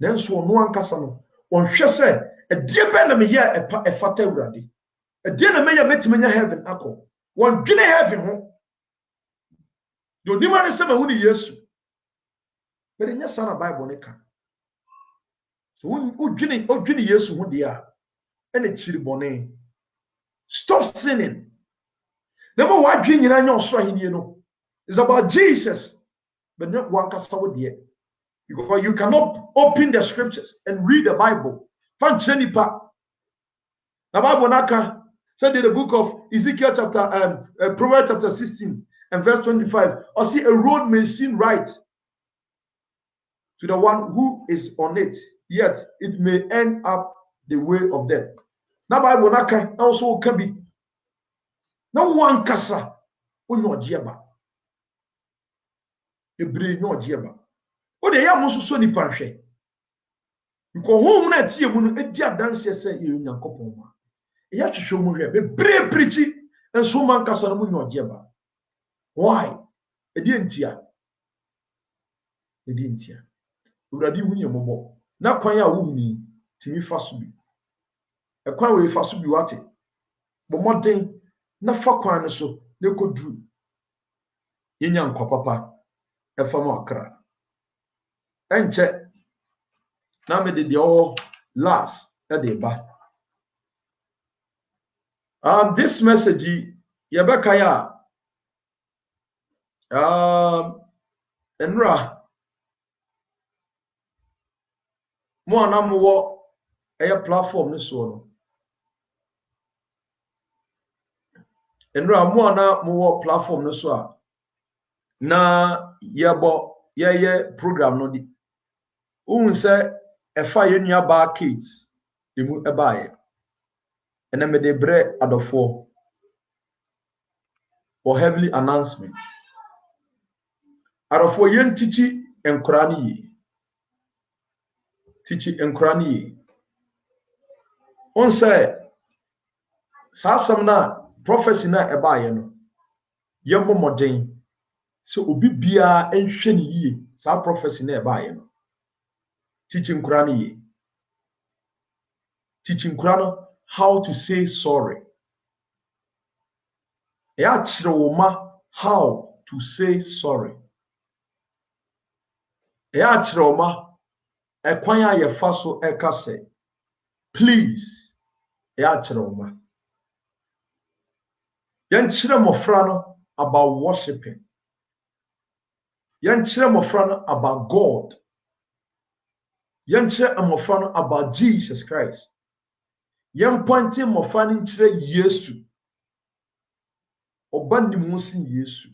Speaker 1: nanso no ankasa no won hwe se e die be na me ye e fata wurade e die na me ye metimanya heaven akọ won dwene heaven ho do ni ma ne se ma hu ni Yesu be nya sana Bible ne ka so won dwene Yesu ho de a e na chiri bone stop sinning. Never what dream in your strong, you know. It's about Jesus, but not one castaway yet. Because you cannot open the scriptures and read the Bible. Find Jenipa. The Bible Naka said in the book of Ezekiel chapter Proverbs chapter 16 and verse 25. Or see a road may seem right to the one who is on it, yet it may end up the way of death. Now Bible Naka also can be. No one kasa onyo jieba ebre nyo jieba o de ya mo so nipa hwe ko hom na tie mu no edi adanse se ye Nyankopon ma e ya twehwe mu hwe bebre preachi enso man kasa no mu nyo jieba why edi entia uradi hu ye mobo na kwan a wo ni timi fa so bi e kwan we fa so bi wate bo moden na fa kwan so ne kodru yenya nkwa papa efam akra enche na me de o last e de ba this message yebeka ya enra mo anam wo eye platform ne so no enra mo na mo platform no so a na yebo ye program no di un se efa ye nua ba kids emu ebaye ena me de bre adofo for heavily announcement adofo ye ntichi enkora ni ye tichi enkora ni ye un se sasam na prophecy na ebaye no yembo modern so obi bia enhwe ni yie sa prophecy na ebaye no teaching Qur'an how to say sorry ya chiroma how to say sorry ya chiroma ekwan ya fa so ekase please ya chiroma yan chire mofra no about worshiping yan chire mofra no about God yan chire mofra no about Jesus Christ yan pointing mofra no chire Yesu oba ni musin Yesu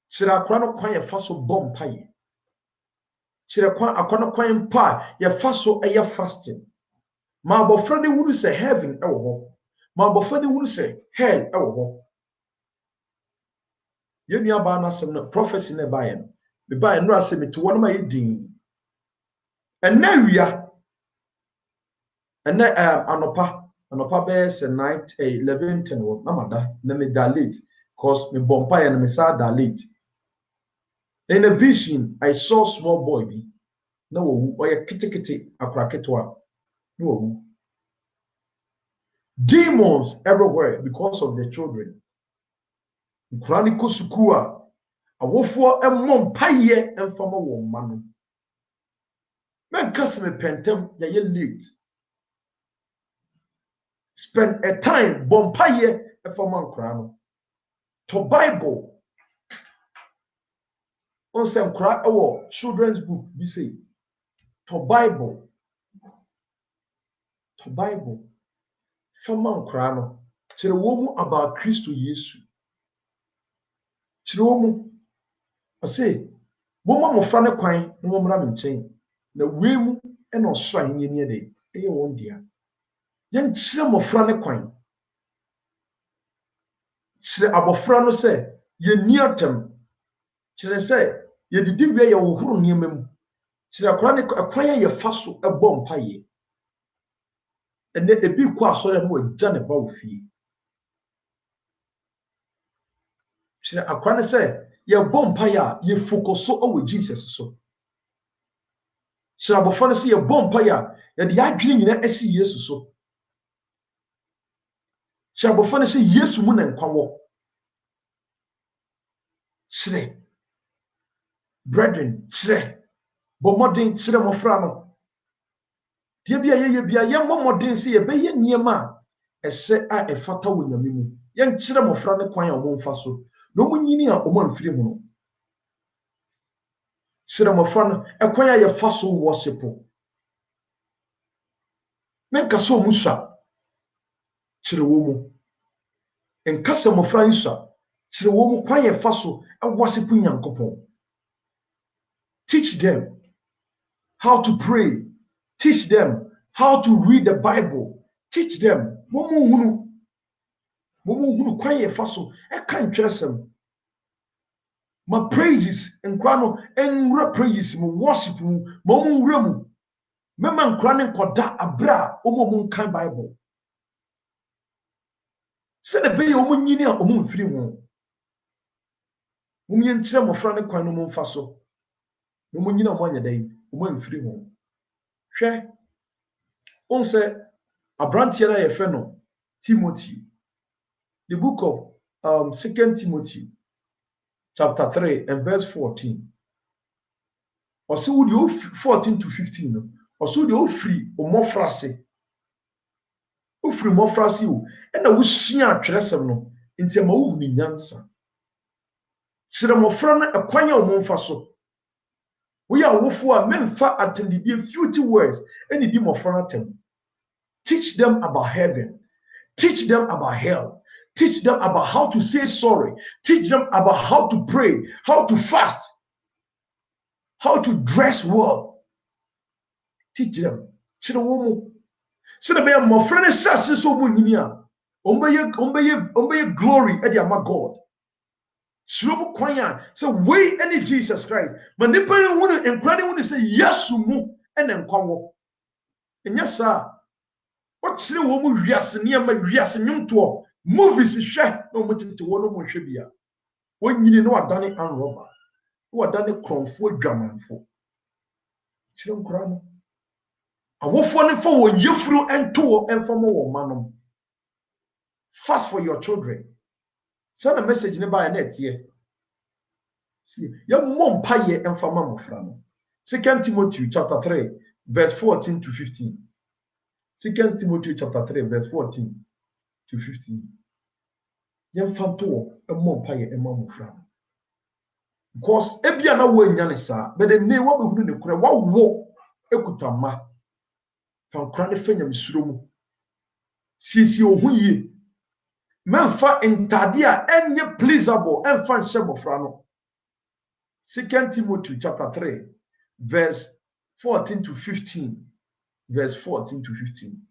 Speaker 1: chire akwa no kwan ye fa so bom paye chire kwan akwa no kwan pa ye fa so eye fasting ma bofra de wuru se heaven e wo ho ma bofra de wuru se hell e wo ho ye nua ba na sem no prophecy na ba ye no be ba no ase me to won ma ye din ena wia ena anopa be se night 11:10 wo na mada na me da late cause me bompa ye na me sa da late. In a vision I saw small boy bi na wo oye kitikiti akraketwa na wo demons everywhere because of the children. Chronicle sukua awofo emmom paye emfama wo mano. Men kasme pentem ya ye late. Spend a time bompaye efama nkra no. To Bible on say nkra ewo children's book bi say to Bible fama nkra no kire wo mu about Christo Yesu. Kire wo mu ase bo ma mofra ne kwan no mo mra me nchen na we mu e no so ahnye ne de eye won dia yen kire mofra ne kwan kire abofra no se ye niatem kire se ye didi wie ye wo huru niam mu kire akora ne kwan ye fa so e bom paye ene ebi kwa asore no agya ne ba ofie kire akora ne se ye bom paye a ye fokuso owo Jesus so kire abofra no se ye bom paye a ye de adwene nyina asi Yesu so kire abofra no se Yesu mu na nkwa wo kire brethren kire bomodin kire mofra no dia bia ye momodin se ye beye niema ese a efata wo nyame mu ye nkire mofra ne kwan a wo mfa so no munyini a wo manfiri mu no kire mofra no ekwan a ye fa so worship menka so musa kire wo mu enkasa mofra nsa kire wo mu kwan ye fa so e worship nyankopon. Teach them how to pray. Teach them how to read the Bible. Teach them. Momo hunu kwaye faso. E kan tresem. My praises and grano and praises mu worship mu momo remu. Mema nkran nkoda abra omo mu kan Bible. Se de be omo nyini a omo mfiri ho. Omo yenkyere mofra ne kwan no mo mfaso. No mo nyina mo anya dai omo mfiri ho. Hwɛ on say abrantie na ye fe no Timothy, the book of 2 Timothy chapter 3 and verse 14. Also would you 14 to 15 no also the free omofrase ofri mofrase o na wo sua atweresem no nti ma wo ni nyansa kire mofra na ekwan ya omomfa so wo ya wofo a memfa atendibie few words any di mofra na tem. Teach them about heaven. Teach them about hell. Teach them about how to say sorry. Teach them about how to pray, how to fast, how to dress well. Teach them. See the woman. See the man. My friend says so many years. Ombe glory at your God. Slow kwanya. So way any Jesus Christ. But nipa wonu enkrani wonu say yesu mu ene nkwanwo. Enya sa. What say wo mu wiase ne ma wiase nwonto movies hwe no mutete wo no mo hwe bia wonyini no wadane anroba wadane kromfo adwamanfo kire nkura no awofo ne fa wo yefuru ento wo enfamo wo manom. Fast for your children. Send a message ne ba na etie see ya mompa ye enfama mofra no. 2 Timothy chapter 3 verse 14 to 15. 2 Timothy chapter 3 verse 14 to 15. Yemfanto a mompaye a mamufra. Because ebia na wo nya ne saa, but the name what we ne kura wa wo ekutama. Fan kura ne fanya misuro mu. Sisi ohun yie. Memfa ntade a enye pleasable emfa nhyɛ mofra no. 2 Timothy chapter 3 verse 14 to 15. Verse 14 to 15.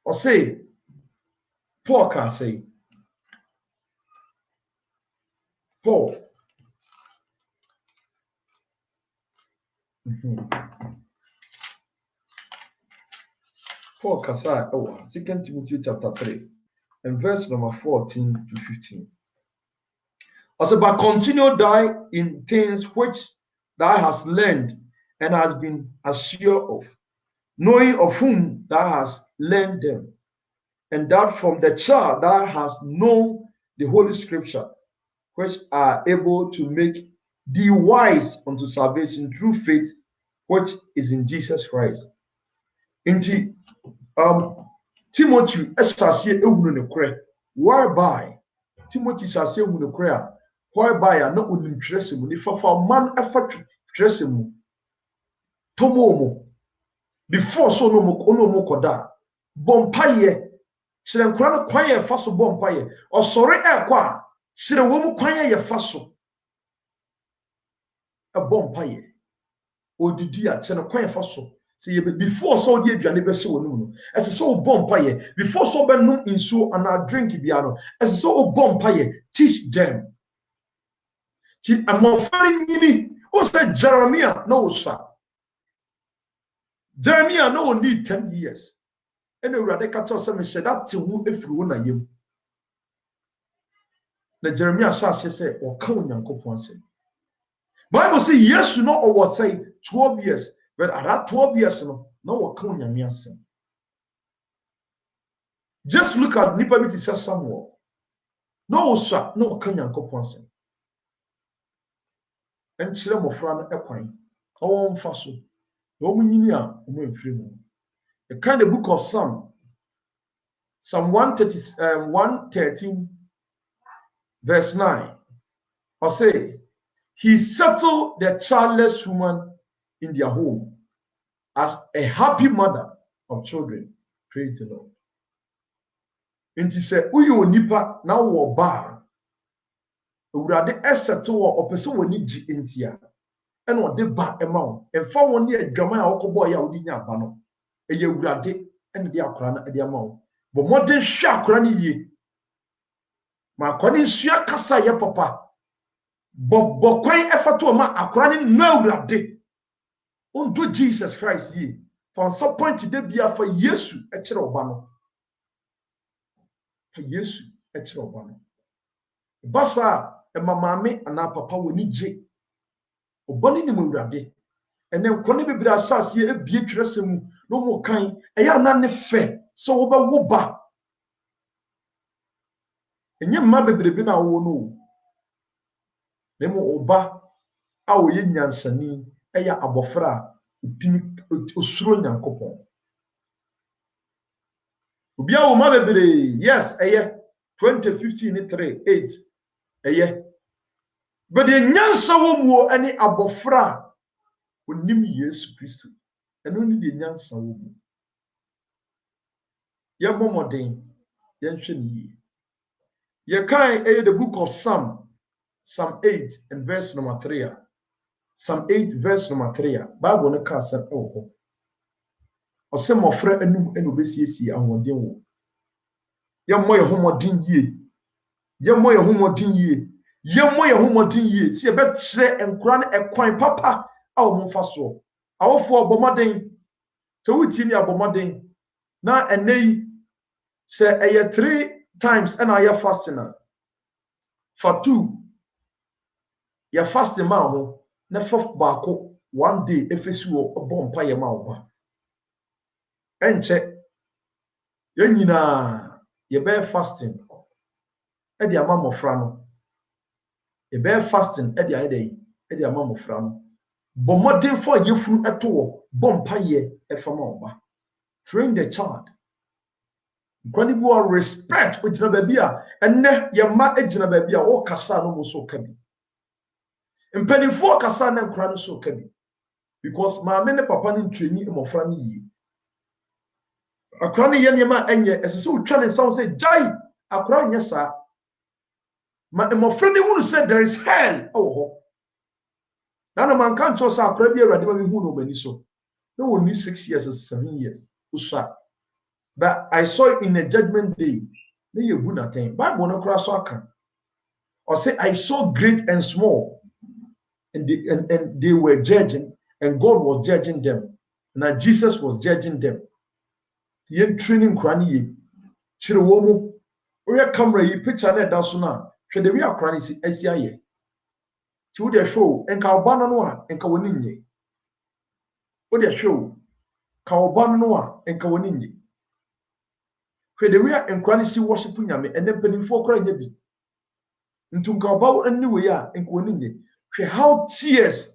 Speaker 1: Or say, Paul can say, Paul. Paul can say, 2 Timothy chapter 3 and verse number 14 to 15. Also, but continue thy in things which thou hast learned and hast been assured of, knowing of whom thou hast learned them, and that from the child thou hast known the holy scripture, which are able to make thee wise unto salvation through faith, which is in Jesus Christ. Inti Timothy esase ehunu ne kure, whereby Timothy esase ehunu ne kure a whereby na onim twerɛsɛm ni fafa man efa twerɛsɛm mu tomo mo before so no mo koda bompaye kyerɛ nkora no kwan yɛ fa so bompaye ɔsɔre ɛkɔ a kyerɛ wo mu kwan yɛ fa so bompaye odidi a kyerɛ kwan yɛ fa so say before so die aduane bɛhyɛ wo no ɛsɛ sɛ wo bompaye before so bɛnom nsuo ana drink bia no ɛsɛ sɛ wo bompaye teach them. Ti amofari nyini o say Jeremiah no sa. Jeremiah no need 10 years. And Urade ka tell some say that till hu efiri wo na yem. Na Jeremiah say o ka onyankopon asem. Bible say yes no or what say 12 years, but at that 12 years no o ka onyame asem. Just look at nipa bi say Samuel. No sa no o ka onyankopon asem. And kyerɛ mofra no ekwan ɔwɔ mfa so ɔmo nyini a ɔmo mfiri mu. The kind of book of Psalm 113 verse 9 or say he settled the childless woman in their home as a happy mother of children. Praise the Lord. And he said uyo nipa na wo ba Urade eseto wo opese woni gi entia e na ode ba ema wo emfa woni adwama a wokobo ya wodi nya aba no eye Urade e ne de akora na de ama wo bo modern hwe akora ne yie ma akora ne nsua kasa ye papa bo kwan efato ma akora ne na Urade ondo Jesus Christ yie from some point de bia fa Yesu e kire oba no fa Yesu e kire oba no basa mamame ana papa woni gye obani ni Urade ene nkone bebira asase ebie twerɛsɛm no mo kan eya na ne fɛ so wo ba wo ba enye mma bebrebe na wo no nemo oba a oye nyansani eya abofra utimi osuro nyankopɔn obi a wo ma bebre yes eye 2015 3:8 eye but the nyansa wo mu ani abofra onim Yesu Kristo eno ni the nyansa wo mu ye momoden ye nhwe ni ye kan the book of Psalm 8 and verse number 3 Psalm 8 verse number 3 Bible no ka say ho o se mofra anum eno besiesie ahoden wo ye mo ye homoden yie ye mo ye homoden yie si e be kire enkura na ekwan papa a o mfa so awofo obomoden se wuti ni abomoden na enei se eye 3 times and I fasting for 2 ya fasting ma ho na for baako 1 day efesi wo bompa ye ma wo ba enche ye nyina ye be fasting e di ama mofra no ye be fasting e di ayedai e di ama mofra no bomodin for yefunu eto wo bompaye efama oba. Train the child. Nkwane bi wa respect ojina baabi a enne ye ma ejina baabi a wo kasa no mo so ka bi. Mpanifo kasa na nkra no so ka bi. Because maame ne papa ne ntreni emofra ne yi. Akra ne ye niema enye esese utwa ne nsa say jai akra nye sa. Ma emofra ne hunu say there is hell oh ho. Na na man kan to say akra bi awurade ma bi hunu no bani so. No only 6 years or 7 years. Usa. But I saw it in a judgment day. Bible no kura so aka. Or say I saw great and small, and they were judging, and God was judging them. Now Jesus was judging them. Yen training krani ye. Chire wo mu. Oya camera yi picture na da so na. Hwe de wi akrani si asia ye. Ti wo de show enka oba no a enka woni nye. Wo de show ka oba no a enka woni nye. Hwe de wi enkrani si worship nyame ene penifo kora nya bi. Ntunka oba anyway a enka woni nye. Hwe how tears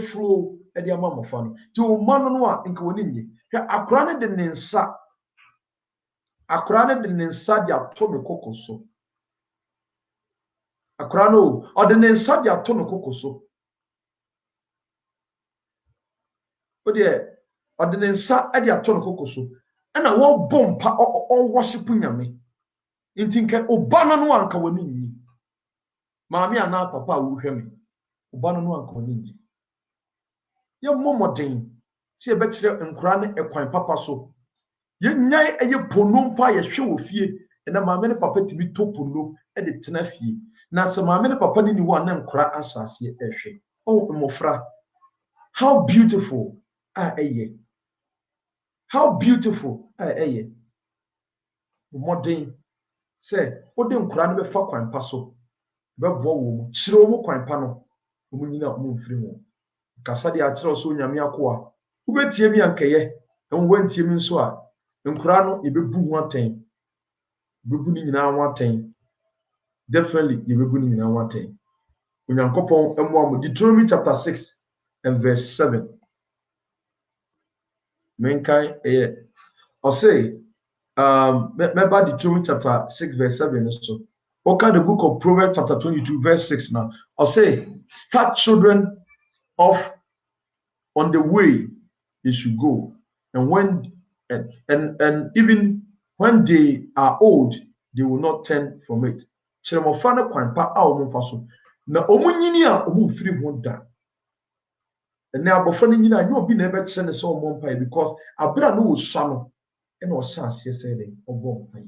Speaker 1: flow e de ama mofa no. Ti o man no a enka woni nye. Hwe akra ne de ne nsa. Akra ne de ne nsa de ato me kokoso. Akra no o de ne nsa de ato no kokoso. O de ne nsa de ato no kokoso. Na wo bompa o worship nyame. Ntinka oba no anka woni nyi. Maami ana papa a wo hwe me. Oba no anka woni nyi. Ye momoden se e be kire nkura ne ekwan papa so. Ye nyai eye pono mpa ye hwe wo fie. Na maami ne papa timi to pono e de tena fie. Na se maami ne papa ni wo na nkura asase e hwe. Oh mofra. How beautiful eye. How beautiful eye. Modern say ode nkura no be fa kwan pa so be bo wo chire wo kwan pa no wo nyina wo mfiri ho kasa de a chire so nyame akoa wo betie mi ankeye en wo ntie mi nso a nkura no e bebu ho aten bebu ni nyina ho aten definitely e bebu ni nyina ho aten onyankopon emo am Deuteronomy chapter 6 and verse 7 menkai or say remember Deuteronomy chapter 6 verse 7 so okay, the book of Proverbs chapter 22 verse 6 now. I'll say start children off on the way they should go, and when and even when they are old they will not turn from it. Chiremofana kwanpa a omumfaso na omunyini a omufiri ho da. And now bofana nyina you obi na ebe kire ne so omompa because abra no wo swa no e na o sha ase say dey obompa.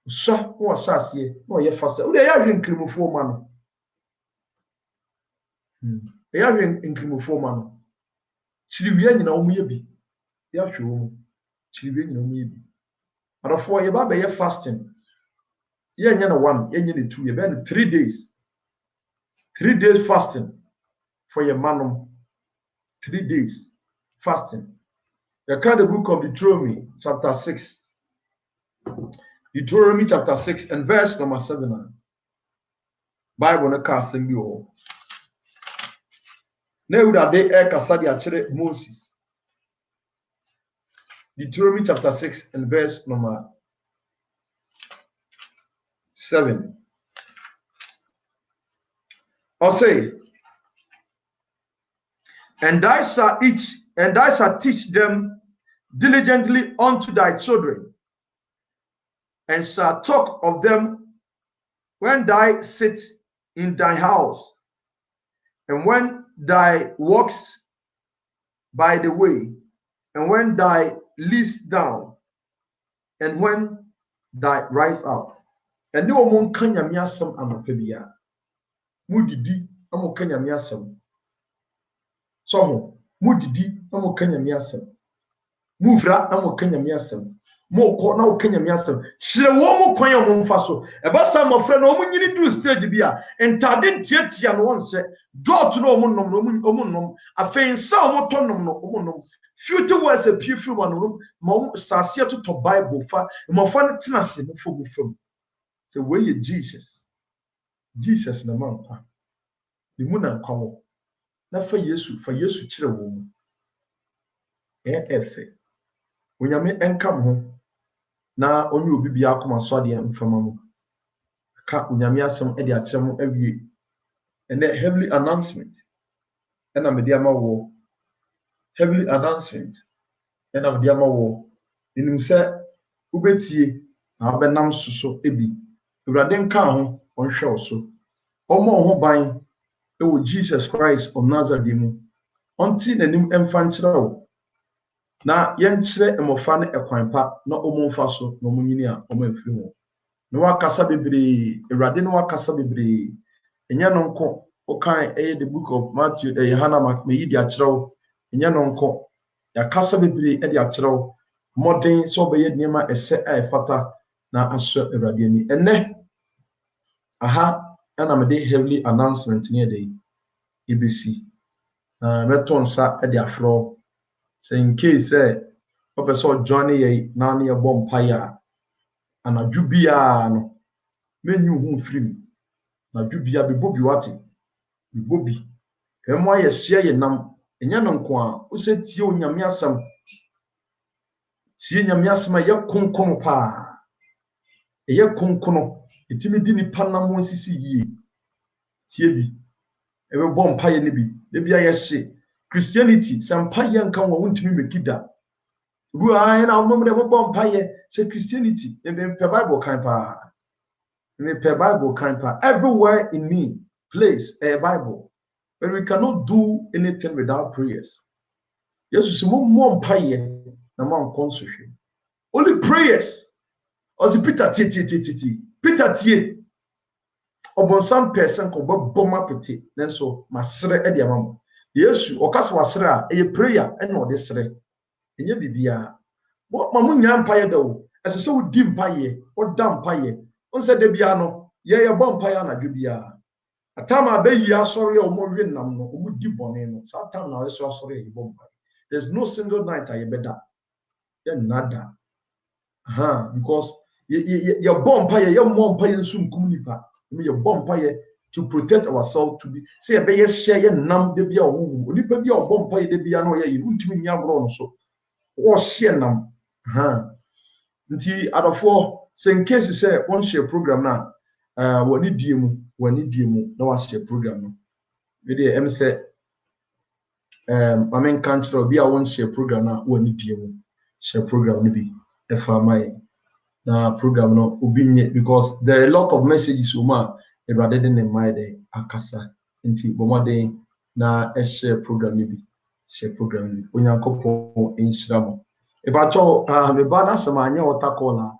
Speaker 1: So no asase no ye faster. We ya hwe nkrimofo ma no. Ya hwe nkrimofo ma no. Chiriwie nyina wo ye bi. Ya hwe wo. Chiriwie nyina wo ye bi. Adofo ye ba be ye fasting. Ye nya na 1, ye nya na 2, ye be na 3 days. 3 days fasting for your manom. 3 days fasting. You can the book of Deuteronomy chapter 6. Deuteronomy chapter 6 and verse number 7. Bible na ka asem bi o. Na ewurade kasa de akire Moses. Deuteronomy chapter 6 and verse number 7. I'll say, and thou shalt teach them diligently unto thy children, and shalt talk of them when thou sit in thy house, and when thou walks by the way, and when thou liest down, and when thou rise up. And no one can yamia some amapebia. Mudidi amo kanyami asem. So mudidi amo kanyami asem. Muvra amo kanyami asem. Mo ko na o kanyami asem. Hire wo mo kwan ya mo mfa so. E ba sa mo frɛ no mo nyini do stage bi a entade ntiatia no won hye. Dot no mo nom no mo nom. Afensa mo to nom no mo nom. Future words a pure one room. Mo sasia to Bible fa. Mo fa no tena se mo fo mo fam. So we Jesus. Jesus na man kwa. Ni mu na nkwa wo. Na fa Yesu kire wo mu. efe onyame enka mo na onye obi bia akoma so ade mfama mo ka onyame asem e de akyere mo awie and the heavenly announcement and am dia ma wo heavenly announcement and am dia ma wo enim se ubetie na abenam soso ebi Awurade nka ho onhwe oso omo ho ban e wo Jesus Christ of Nazareth mu onti nanim emfa nkyerɛ wo na yɛnkyerɛ emofa no ekwan pa na omo mfa so na omo nyini a omo afiri ho na wakasa bebree Awurade na wakasa bebree enya no nko okan the book of Matthew Hannah meyi di akyerɛ wo enya no nko yakasa bebree e di akyerɛ wo modern so be yɛ nneɛma ɛsɛ a ɛfata na aso Awurade ani enne aha ana me de heavily announcement ne dey ebesi meto nsa e di afro say in case professor Johnny ye na ne yɛbɔ mpaya anadwu bia no menyu hu mfiri na dwu bia bebo bi wate bebo bi emo ayɛ hye yɛ nam enya no nko a wo se tie onyame asam tie nyame asam yɛ konkon pa yɛ konkono etimi di nipa nam onsisi yie tie bi e be bɔ mpaye ne bi de bia yɛ hye Christianity sɛ mpaye nka wo ntimi mekida bu a na wo mo de bɔ mpaye sɛ Christianity e be Bible kan pa me per Bible kind pa everywhere in me place a Bible but we cannot do anything without prayers. Jesus mo mpaye na man konsohwe only prayers ozi Peter ti Peter tie obonsam person ko bɔ ma pete nenso masre e de amam Yesu okasa wasre a e prayer e na ode sre enye bibia mo nya mpaye da o ese se wo di mpaye o da mpaye onse de bia no ye bɔ mpaye na dwo bia atama abayi asori o mo hwe nam no o mu di bone no satan na eso asori e bɔ mpaye there's no single night I beda ye nada because ye bɔ mpaye ye mo mpaye nsum kum nipa ye bɔ mpaye to protect ourselves to be say be ye share ye nam de bia o nipa bia o bɔ mpaye de bia no ye ntimi nya bro no so o share nam nti adofo say in case say one share program na wani die mu na wa share program no we dey em say mamen country obi a one share program na wani die mu share program no bi e fa mai na program no obi nye because there are a lot of messages uma Awurade de ne mai de akasa nti bomode na e share program no bi share program no onyankopon enhyira mo e ba cho me ba na sama anya watakola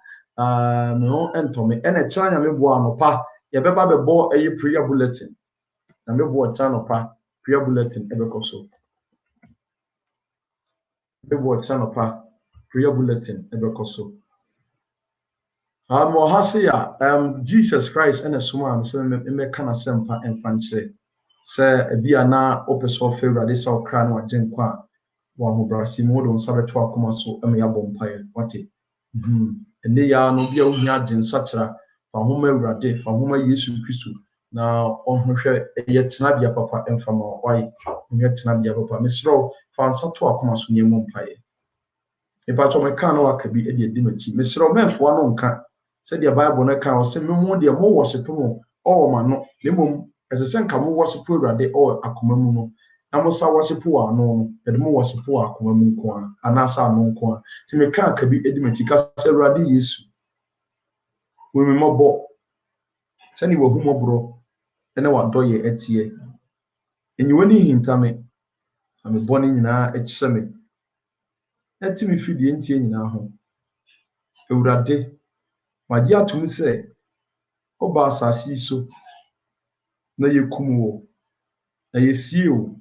Speaker 1: no entome ene chanya me bo anopa ye beba be bo eye prayer bulletin na me bo channel pa prayer bulletin e be koso me bo channel pa prayer bulletin e be koso mo hasia Jesus Christ ene suma am se me kana sempa enfanchire se bia na opeso favorite se okra na wagenkwa wa ho brasi mo do nsabeto akoma so me ya bompaye wate ene ya no bia ohia agensachira fa homa Awurade fa homa Yesu Kristo na ohwehwe ye tenabia papa emfama wai ye tenabia papa mesro fa nsato akoma so nyemu mpaye e ba to me kan no akabi e de edimachi mesro menfo no nka said the Bible na kan o se memo de mo worship mo o ma no lemom ese nka mo worship Awurade o akoma mu no na mo sa worship wa no de mo worship wa akoma mu nko anasa no nko ti me kan akabi edimachi ka se Awurade Yesu we me mobo sani wo humo bro ene wa doye etie enyiwani hintame ame boni nyina ekyere me eti me fidie ntie nyina ho Awurade Magia atum se oba asasi so na yekum wo na yesie wo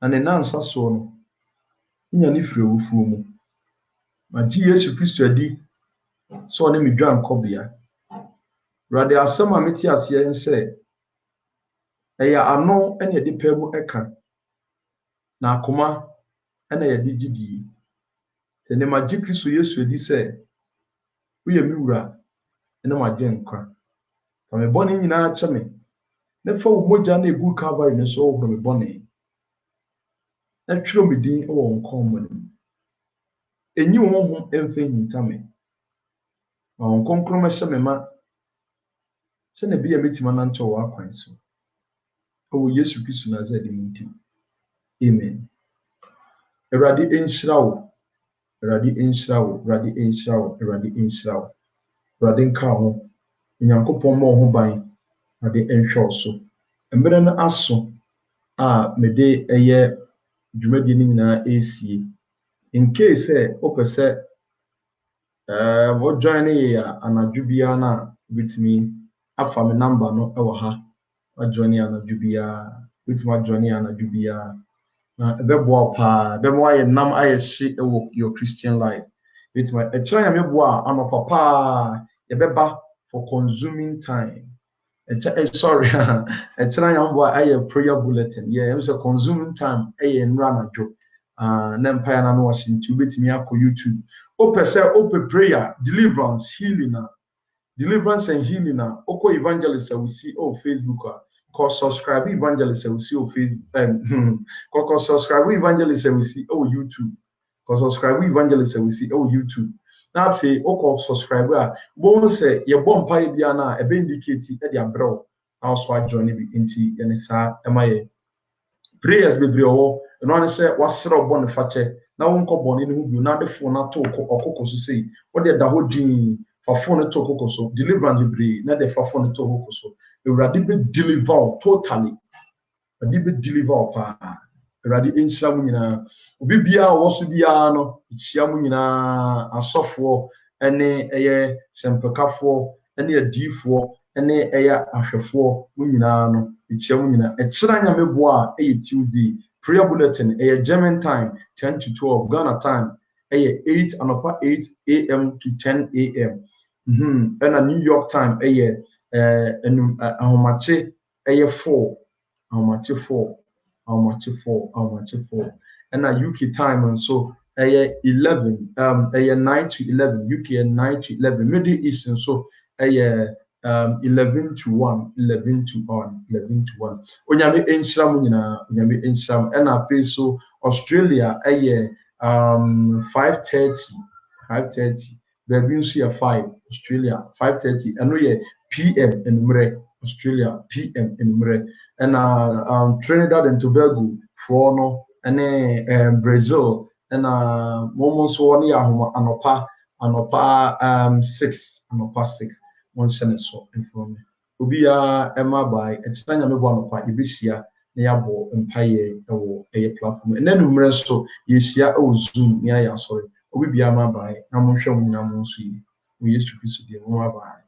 Speaker 1: na ne nansa so no nya ne firi ofuo mu magi Yesu Kristo adi so ne medwan kobia Awurade asɛm a meti ase nse eya ano ene de pamu eka na akoma ene ye de gidi te ne magi Kristo Yesu adi se uye mi wura ene madwen kwa fa me boni nyina kyeme ne fa wo moja na egu Calvary ne so wo me boni na twiro me din wo nkom mo enyi honhom emfe hintame konkroma hye me ma se na bia metima na nto wa kwan so o Yesu Kristo na za di mutim amen Erade enhyira wo Erade enhyira wo Erade enhyira wo Erade enhyira wo Erade nka ho Nyankopɔn ma ho ban Erade enhwɛ so emere na aso a mede eye dwumadi ni nyina esie in case opese mo join ya anadwo bia na bitimi afa me number no ewo ha a join ya anadwo bia bitimi join ya anadwo bia na ebebo pa be mo aye nam aye hye ewo your Christian life bitimi e kira ya mebo a anopa pa ye beba for consuming time sorry e kira ya mebo aye prayer bulletin yeah it was consuming time aye nra anadwo na empire na no washintu betimi akọ YouTube opese open prayer deliverance and healing oko evangelist we see on Facebook ko subscribe evangelist we see on Facebook ko subscribe evangelist we see on YouTube ko subscribe evangelist we see on YouTube na afi oko subscribe a bo say ye bom pa bia na e be indicate e dia bro na so join bi nti ye ne sa emaye prayers bebre owo no ne say wasere obo ne fache na wonko bone ne hu bi na de phone na to okoko so sei wo de da ho din fa phone to okoko so deliverance bebre na de fa phone to okoko so Erade be deliver totally Erade be deliver pa Erade enhyira mu nyina obi bia wo so bia no chia mu nyina asofo ene eye sempekafo ene adifo ene eye ahwefo mu nyina no chia mu nyina e kira nya mebo a eye Tuesday prayer bulletin German time 10 to 12 Ghana time 8 anopa 8 a.m. to 10 a.m. And a New York time ahomache 4 ahomache 4 and a UK time and so 11 9 to 11 UK and 9 to 11 Middle East and so 11 to 1 onyame enhyira mu nyina onyame enhyira mu and afi so Australia 5:30 baby nso ya 5 Australia 5:30 eno ye PM enumere Australia PM enumere and Trinidad and Tobago for no ene Brazil and momo so one ya anopa 6 one channel so inform obi ya ema by etanya me bo anopa ebihia na yabo empaye ewo eye platform and enumere so yehia o Zoom ya sorry obi bia ma by na mo hwe mo nyina mo nso yi we Yesu Kristo de mo ma by